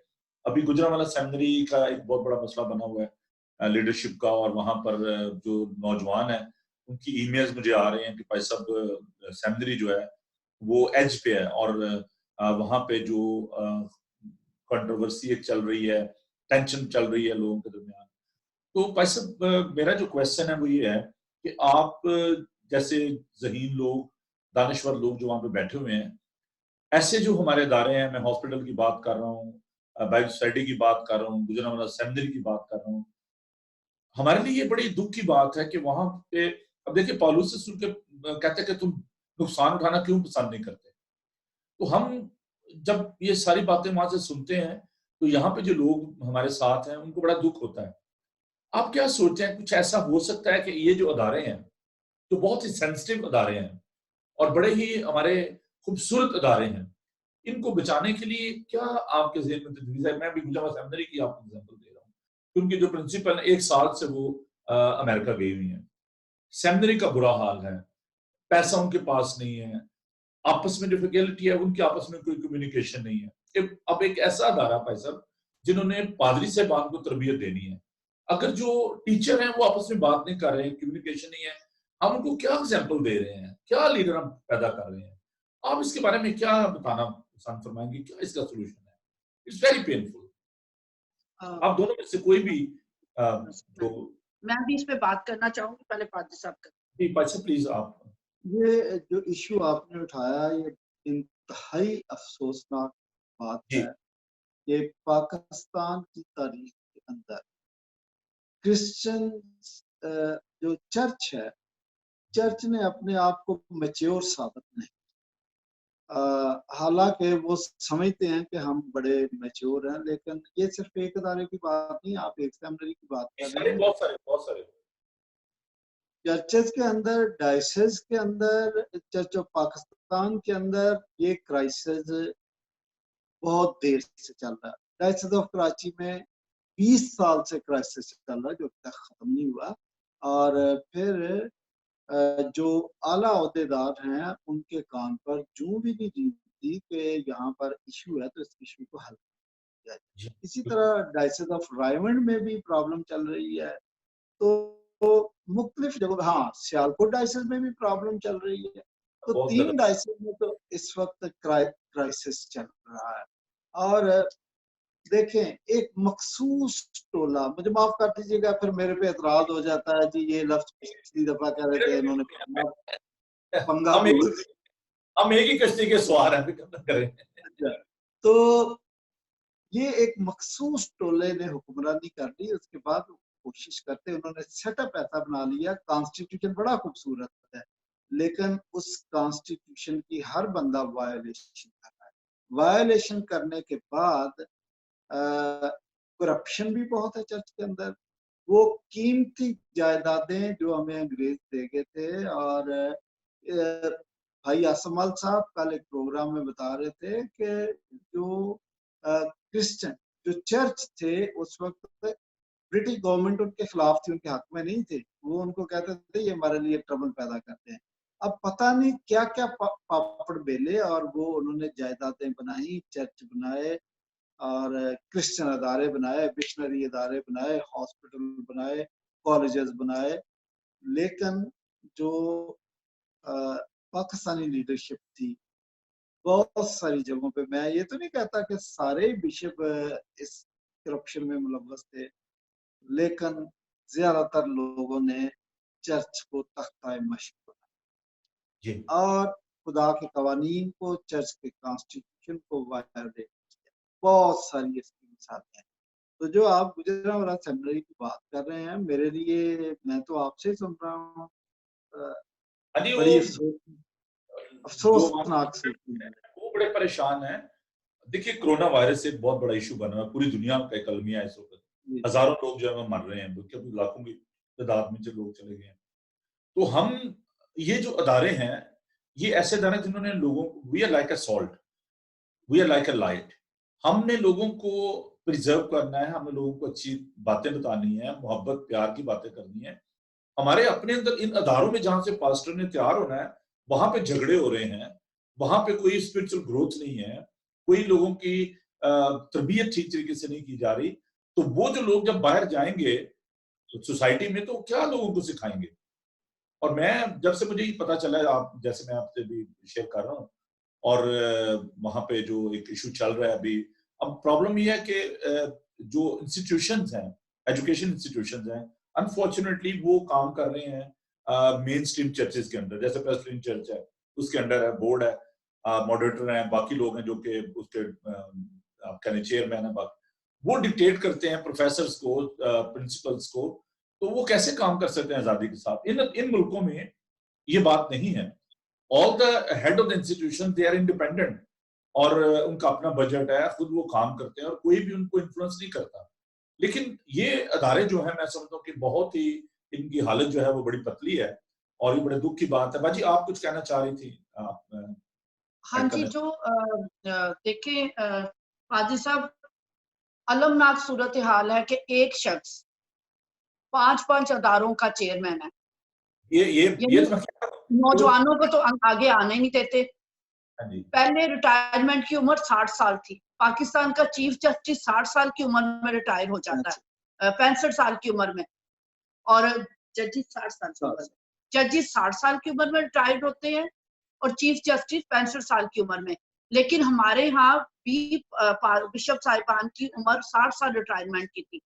अभी गुजरांवाला सेमिनरी का एक बहुत बड़ा मसला बना हुआ है लीडरशिप का, और वहां पर जो नौजवान है उनकी ईमेल्स मुझे आ रहे हैं कि भाई साहब सेमिनरी जो है वो एज पे है, और वहां पे जो कंट्रोवर्सी एक चल रही है, टेंशन चल रही है लोगों के दरमियान। तो भाई साहब, मेरा जो क्वेश्चन है वो ये है कि आप जैसे ज़हीन लोग, दानिश्वर लोग जो वहां पे बैठे हुए हैं, ऐसे जो हमारे इदारे हैं, मैं हॉस्पिटल की बात कर रहा हूँ, बाइबल सोसाइटी की बात कर रहा हूँ, गुजरावाला सेमिनरी की बात कर रहा हूँ, हमारे लिए ये बड़ी दुख की बात है कि वहां पे, अब देखिए पौलुस रसूल के कहते हैं कि तुम नुकसान उठाना क्यों पसंद नहीं करते। तो हम जब ये सारी बातें वहां से सुनते हैं, तो यहाँ पे जो लोग हमारे साथ हैं उनको बड़ा दुख होता है। आप क्या सोचते हैं, कुछ ऐसा हो सकता है कि ये जो अदारे हैं, जो बहुत ही सेंसिटिव अदारे हैं और बड़े ही हमारे खूबसूरत अदारे हैं, इनको बचाने के लिए क्या आपके ज़हन में तजवीज़ है? मैं भी गुजरात सेमिनरी की आपको एग्जांपल दे रहा हूँ, क्योंकि जो प्रिंसिपल है 1 साल से वो अमेरिका गई हुई हैं। सेमिनरी का बुरा हाल है, पैसा उनके पास नहीं है, आपस में जो फैकल्टी है उनके आपस में कोई कम्युनिकेशन नहीं है। अब एक ऐसा अदारा भाई साहब जिन्होंने पादरी साहबान को तरबियत देनी है, अगर जो टीचर हैं वो आपस में बात नहीं कर रहे हैं, कम्युनिकेशन नहीं है, हम उनको क्या एग्जाम्पल दे रहे हैं, क्या लीडर हम पैदा कर रहे हैं? आप इसके बारे में क्या बताना पसंद फरमाएंगे, क्या इसका सोल्यूशन है? It's very painful. आप दोनों में से कोई भी जो मैं भी इस पे बात करना चाहूंगी, पहले पादी साहब का। भाई साहब प्लीज आप। ये जो इश्यू आपने उठाया, ये इंतहाई अफसोसनाक बात जी। है कि पाकिस्तान की तारीख के अंदर क्रिश्चियन जो चर्च है, चर्च ने अपने आप को मैच्योर साबित नहीं, हालांकि वो समझते हैं कि हम बड़े मैच्योर हैं, लेकिन ये सिर्फ एक अदारे की बात नहीं, आप एक सेमिनरी की बात कर रहे हैं। बहुत सारे चर्चेस के अंदर, डायसेस के अंदर, चर्च ऑफ पाकिस्तान के अंदर ये क्राइसिस बहुत देर से चल रहा है। डायसेस ऑफ कराची में 20 साल से क्राइसिस चल रहा है, जो अभी तक खत्म नहीं हुआ। और फिर जो आला अहदेदार हैं उनके कान पर जूं भी नहीं जीती कि यहाँ पर इशू है तो इस इशू को हल किया जाए। इसी तरह डायसेस ऑफ रायमंड में भी प्रॉब्लम चल रही है। तो मुख्तलिफ जगह, हाँ, सियालकोट डायसेस में भी प्रॉब्लम चल रही है। तो 3 डायसेस में तो इस वक्त क्राइसिस चल रहा है। और देखें, एक मखसूस टोला, मुझे माफ कर दीजिएगा, फिर मेरे पे एतराज हो जाता है जी, ये लफ्ज पिछली दफा कह रहे थे इन्होंने पंगा। हम एक ही कश्ती के सवार हैं, करें। तो ये एक मखसूस टोले ने हुक्मरानी कर ली, उसके बाद कोशिश करते, उन्होंने सेटअप ऐसा बना लिया। कॉन्स्टिट्यूशन बड़ा खूबसूरत है, लेकिन उस कॉन्स्टिट्यूशन की हर बंदा वायोलेशन कर रहा है। वायोलेशन करने के बाद करप्शन भी बहुत है चर्च के अंदर। वो कीमती जायदादें जो हमें अंग्रेज दे गए थे, और भाई असमल साहब कल एक प्रोग्राम में बता रहे थे कि जो क्रिश्चियन जो चर्च थे उस वक्त ब्रिटिश गवर्नमेंट उनके खिलाफ थी, उनके हक में नहीं थे। वो उनको कहते थे ये हमारे लिए ट्रबल पैदा करते हैं। अब पता नहीं क्या क्या पापड़ बेले, और वो उन्होंने जायदादें बनाई, चर्च बनाए, और क्रिश्चियन अदारे बनाए, मिशनरी अदारे बनाए, हॉस्पिटल बनाए, कॉलेजेस बनाए। लेकिन जो पाकिस्तानी लीडरशिप थी, बहुत सारी जगहों पे, मैं ये तो नहीं कहता कि सारे बिशप इस करप्शन में मुलव्वस थे, लेकिन ज्यादातर लोगों ने चर्च को तख्ता मशक बनाया और खुदा के कवानीन को, चर्च के कॉन्स्टिट्यूशन को वायलेट किया। बहुत सारी इसकी मिसालें हैं। तो जो आप गुजरावाला सेमिनरी की बात कर रहे हैं, मेरे लिए, मैं तो आपसे ही सुन रहा हूँ, बड़ी अफसोसनाक से वो बड़े परेशान हैं। देखिए, कोरोना वायरस एक बहुत बड़ा इशू बना है, पूरी दुनिया का एक अलमिया है इस वक्त। हजारों लोग जो है मर रहे हैं, क्योंकि लाखों की तादाद में जो लोग चले गए हैं। तो हम, ये जो अदारे हैं, ये ऐसे अदारे जिन्होंने लोगों को, we are like a salt, we are like a light. हमने लोगों को प्रिजर्व करना है, हमें लोगों को अच्छी बातें बतानी है, मोहब्बत प्यार की बातें करनी है। हमारे अपने अंदर इन अदारों में जहां से पास्टर ने तैयार होना है, वहां पे झगड़े हो रहे हैं, वहां पे कोई स्पिरिचुअल ग्रोथ नहीं है, कोई लोगों की तरबियत ठीक तरीके से नहीं की जा रही। तो वो जो लोग जब बाहर जाएंगे सोसाइटी में, तो क्या लोगों को सिखाएंगे? और मैं, जब से मुझे ये पता चला, आप जैसे मैं आपसे भी शेयर कर रहा हूँ, और वहां पे जो एक इशू चल रहा है अभी, अब प्रॉब्लम ये है कि जो इंस्टीट्यूशंस हैं, एजुकेशन इंस्टीट्यूशंस हैं, अनफॉर्चुनेटली वो काम कर रहे हैं मेन स्ट्रीम चर्चेस के अंदर, जैसे प्रेस्बिटेरियन चर्च है उसके अंडर है, बोर्ड है, मॉडरेटर हैं, बाकी लोग हैं जो कि उसके कहने चेयरमैन है, वो डिक्टेट करते हैं प्रोफेसर्स को, प्रिंसिपल्स को, तो वो कैसे काम कर सकते हैं आजादी के साथ? इन मुल्कों में ये बात नहीं है। All the head of the institution they are independent, और उनका अपना बजट है, खुद वो काम करते हैं और कोई भी उनको इन्फ्लुएंस नहीं करता। लेकिन ये अदारे जो है, मैं समझता हूँ कि बहुत ही इनकी हालत जो है वो बड़ी पतली है, और ये बड़े दुख की बात है। बाजी आप कुछ कहना चाह रही थी? आप हाँ जी, जो देखिए काजी साहब, अलमनाक सूरत हाल है कि एक शख्स 5 अदारों का चेयरमैन है। ये तो नौजवानों को तो आगे आने नहीं देते। हाँ जी। पहले रिटायरमेंट की उम्र 60 साल थी। पाकिस्तान का चीफ जस्टिस 60 साल की उम्र में रिटायर हो जाता है, 65 साल की उम्र में, और जजेस 60 साल की उम्र में, जजेस 60 साल की उम्र में रिटायर होते हैं और चीफ जस्टिस 65 साल की उम्र में। लेकिन हमारे यहाँ भी बिशप साहिबान की उम्र 60 साल रिटायरमेंट की थी।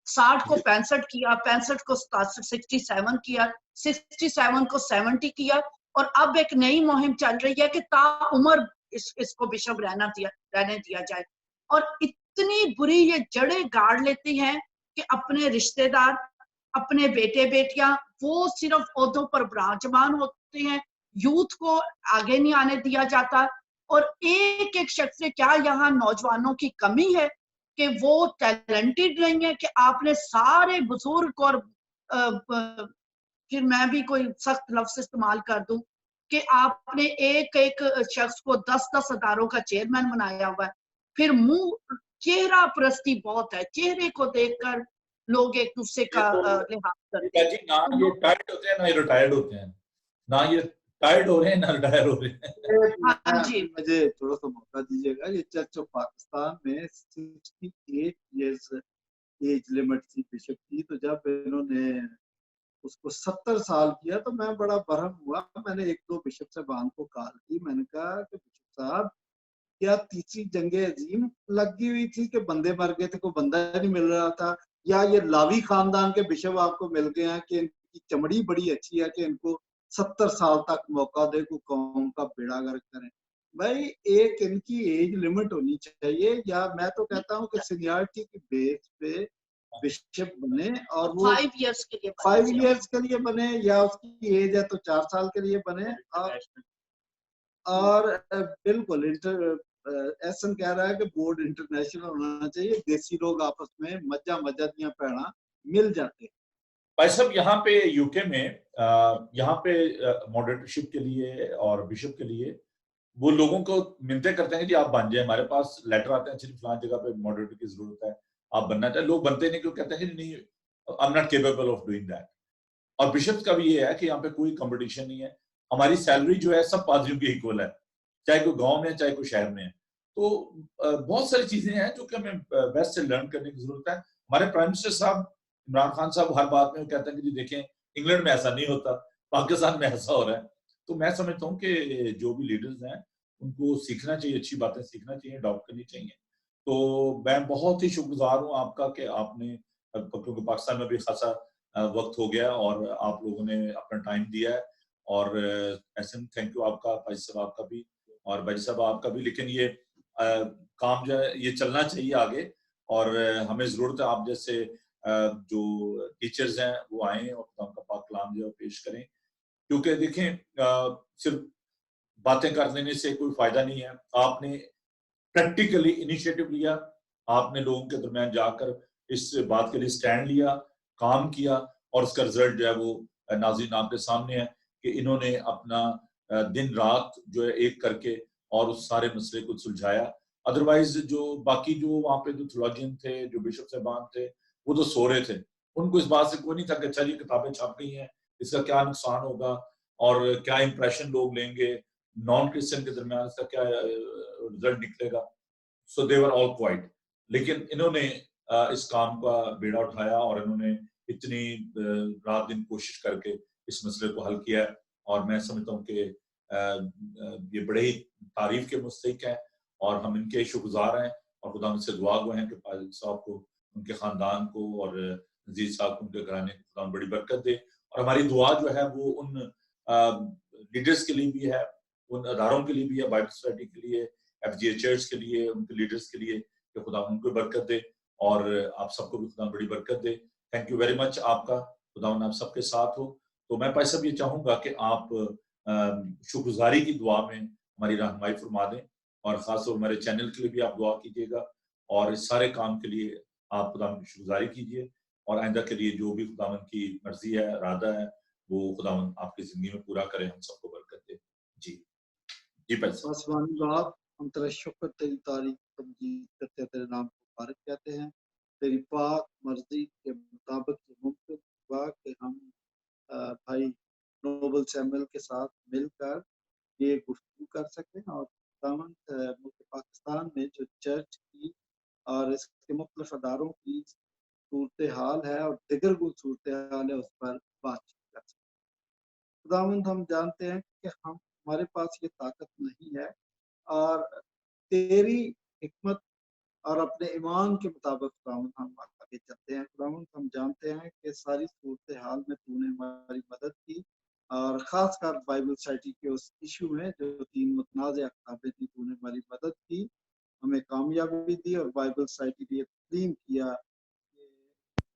60 को 65 किया, 65 को 67 किया, 67 को 70 किया, और अब एक नई मुहिम चल रही है कि ताउम्र इसको बिशप रहने दिया जाए। और इतनी बुरी ये जड़ें गाड़ लेती हैं कि अपने रिश्तेदार, अपने बेटे बेटियां, वो सिर्फ ओहदों पर विराजमान होते हैं, यूथ को आगे नहीं आने दिया जाता। और एक एक शख्स से, क्या यहाँ नौजवानों की कमी है कि वो टैलेंटेड नहीं है कि आपने सारे बुजुर्ग और फिर मैं भी कोई सख्त लफ्ज इस्तेमाल कर दूं कि आपने एक एक शख्स को 10 अदारों का चेयरमैन बनाया हुआ है। फिर मुंह चेहरा परस्ती बहुत है, चेहरे को देखकर लोग एक दूसरे का लिहाज करते हैं। ना ये टायर्ड होते हैं ना ये रिटायर्ड होते हैं, ना ये टायर्ड हो रहे हैं ना रिटायर हो रहे हैं। हाँ जी, मुझे थोड़ा सा मौका दीजिएगा। ये चर्च ऑफ पाकिस्तान में 68 इयर्स एज लिमिट थी बिशप की, तो जब इन्होंने उसको 70 साल किया तो मैं बड़ा बरहम हुआ। मैंने एक दो बिशप साहबान को कॉल की, मैंने कहा कि बिशप साहब, क्या तीसरी जंगे अजीम लगी हुई थी कि बंदे मर गए थे, कोई बंदा नहीं मिल रहा था, या ये लावी खानदान के बिशप आपको मिल गए हैं कि इनकी चमड़ी बड़ी अच्छी है कि इनको 70 साल तक मौका दे, को कौम का बेड़ा गर्क करें? भाई एक इनकी एज लिमिट होनी चाहिए, या मैं तो कहता हूँ कि सीनियरिटी की बेस पे बिशप बने, और वो 5 इयर्स के लिए 5 इयर्स के लिए बने, या उसकी एज है तो 4 साल के लिए बने। और बिल्कुल एसन कह रहा है कि बोर्ड इंटरनेशनल होना चाहिए, देसी लोग आपस में मज्जा दियां भैणा मिल जाते। भाई साहब, यहाँ पे यूके में यहाँ पे मॉडरेटरशिप के लिए और बिशप के लिए वो लोगों को मिलते करते हैं कि आप बन जाए, हमारे पास लेटर आते हैं सिर्फ फलां जगह पे मॉडरेटर की जरूरत है, आप बनना चाहिए। लोग बनते नहीं, क्यों? कहते हैं कि नहीं, I am not capable of doing that. और बिशप का भी ये है कि यहाँ पे कोई कंपटीशन नहीं है, हमारी सैलरी जो है सब पादरियों की इक्वल है, चाहे कोई गांव में है चाहे कोई शहर में है। तो बहुत सारी चीजें हैं जो कि हमें वेस्ट से लर्न करने की जरूरत है। हमारे प्राइम मिनिस्टर साहब इमरान खान साहब हर बात में वो कहते हैं कि जी देखें, इंग्लैंड में ऐसा नहीं होता, पाकिस्तान में ऐसा हो रहा है। तो मैं समझता हूँ कि जो भी लीडर्स हैं उनको सीखना चाहिए, अच्छी बातें सीखना चाहिए, अडॉप्ट करनी चाहिए। तो मैं बहुत ही शुक्रगुजार हूँ आपका कि आपने, क्योंकि पाकिस्तान में भी खासा वक्त हो गया और आप लोगों ने अपना टाइम दिया है, और ऐसे थैंक यू आपका, भाई साहब आपका भी, और भाई साहब आपका भी। लेकिन ये काम जो है ये चलना चाहिए आगे, और हमें जरूरत है आप जैसे जो टीचर्स हैं वो आए और खुदा का पाक कलाम जो है पेश करें, क्योंकि देखें सिर्फ बातें कर देने से कोई फायदा नहीं है। आपने प्रैक्टिकली इनिशिएटिव लिया, आपने लोगों के दरमियान जाकर इस बात के लिए स्टैंड लिया, काम किया, और उसका रिजल्ट जो है वो नाज़रीन आपके सामने है कि इन्होंने अपना दिन रात जो है एक करके और उस सारे मसले को सुलझाया। अदरवाइज जो बाकी जो वहाँ पे जो थियोलॉजियन थे, जो बिशप साहबान थे, वो तो सो रहे थे। उनको इस बात से कोई नहीं था कि अच्छा जी किताबें छप गई हैं, इसका क्या नुकसान होगा और क्या इंप्रेशन लोग लेंगे, नॉन क्रिश्चियन के दरमियान इसका क्या रिजल्ट निकलेगा। सो दे वर ऑल क्वाइट। लेकिन इन्होंने इस काम का बेड़ा उठाया और इन्होंने इतनी रात दिन कोशिश करके इस मसले को हल किया है। और मैं समझता हूँ कि ये बड़े ही तारीफ के मुस्तहिक हैं और हम इनके शुक्रगुजार हैं और खुदा से दुआ गो हैं कि पाजिल साहब को, उनके ख़ानदान को और नज़ीर साहब को, उनके घराने को खुदा बड़ी बरकत दे। और हमारी दुआ जो है वो उन लीडर्स के लिए भी है, उन अदारों के लिए भी है, बाइबल सोसाइटी के लिए, FGA चर्च के लिए, उनके लीडर्स के लिए कि खुदा उनको बरकत दे और आप सबको भी खुदा बड़ी बरकत दे। थैंक यू वेरी मच आपका, खुदा आप सबके साथ हो। तो मैं भाई साहब ये चाहूँगा कि आप शुक्रगुजारी की दुआ में हमारी रहनुमाई फरमा दें और ख़ासतौर हमारे चैनल के लिए भी आप दुआ कीजिएगा और इस सारे काम के लिए आप खुदा की शुक्रगुजारी कीजिए और आइंदा के लिए जो भी खुदावन की मर्जी है, इरादा है, वो खुदावन आपकी ज़िंदगी में पूरा करे, हम सबको बरकत दे। जी जी भाई साहब। आसमानी बाप, हम तेरा शुक्र, तेरी तारीफ तमजीद करते हैं, तेरे नाम को मुबारक कहते हैं। तेरी पाक मर्जी के मुताबिक ये मुमकिन हुआ कि हम भाई नोबल सैमुअल के साथ मिलकर ये गुफ्तगू कर सकें और मुल्क पाकिस्तान में जो चर्च की और इसके मुख्तलिफ अदारों की सूरत हाल है और दिगर कुछ सूरत हाल है उस पर बातचीत कर सकें। खुदावंद, हम जानते हैं कि हमारे पास ये ताकत नहीं है और तेरी हिकमत और अपने ईमान के मुताबिक खुदावंद हम आगे चलते हैं। खुदावंद, हम जानते हैं कि सारी सूरत हाल में तूने हमारी मदद की और ख़ासकर बाइबल सोसाइटी के उस इशू में जो 3 मुतनाज़ किताबें थी, तूने हमारी मदद की, हमें कामयाबी दी और बाइबल सोसाइटी ने तस्लीम किया कि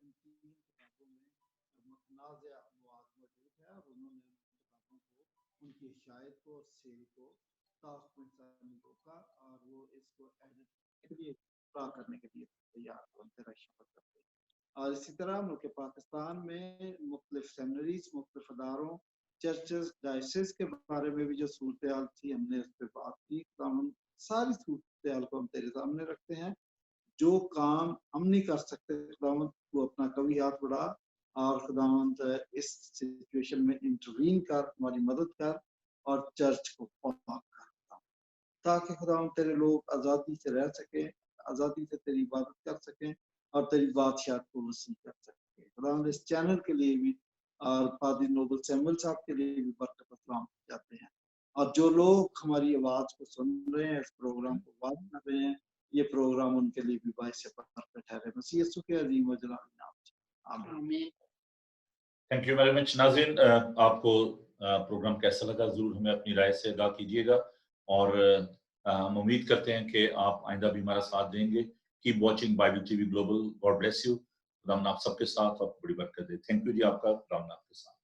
इन 3 किताबों में मुतनाज़ मवाद मौजूद है और उन्होंने उन किताबों को, उनकी शायद को और सेल को साफ नहीं रोका और वो इसको एडिट के लिए पूरा करने के लिए तैयार हो। तेरा शुक्र करते हैं। और इसी तरह मुल्क पाकिस्तान में मुख्तलिफ सेमिनरीज, मुख्तलिफ अदारों, चर्चेस, डायसिस के बारे में भी जो सूरत हाल थी, हमने उस पर बात की। हम सारी सूरत हाल को हम तेरे सामने रखते हैं। जो काम हम नहीं कर सकते, खुदावंद तू अपना कभी हाथ बढ़ा और खुदावंद इस सिचुएशन में इंटरवीन कर, हमारी मदद कर और चर्च को पाक कर, ताकि खुदावंद तेरे लोग आज़ादी से रह सकें, आज़ादी से तेरी इबादत कर सकें और तेरी बादशाहत को वसी कर सकें। खुदावंद इस चैनल के लिए भी और पादरी नोबल सैमुअल साहब के लिए भी बरकत सलाम जाते हैं और जो लोग हमारी आवाज को सुन रहे हैं, इस प्रोग्राम को वाच कर रहे हैं, ये प्रोग्राम उनके लिए भी बाइस बरकत ठहरे। मसीह यीशु के अजीम व जलाल नाम से आमीन। थैंक यू वेरी मच नाज़रीन, आपको प्रोग्राम कैसा लगा जरूर हमें अपनी राय से आगाह कीजिएगा और हम उम्मीद करते हैं कि आप आइंदा भी हमारा साथ देंगे। Keep watching Bible TV global. God bless you. खुदा आप सबके साथ आपको बड़ी बरकत दे। थैंक यू जी आपका। खुदा आपके साथ।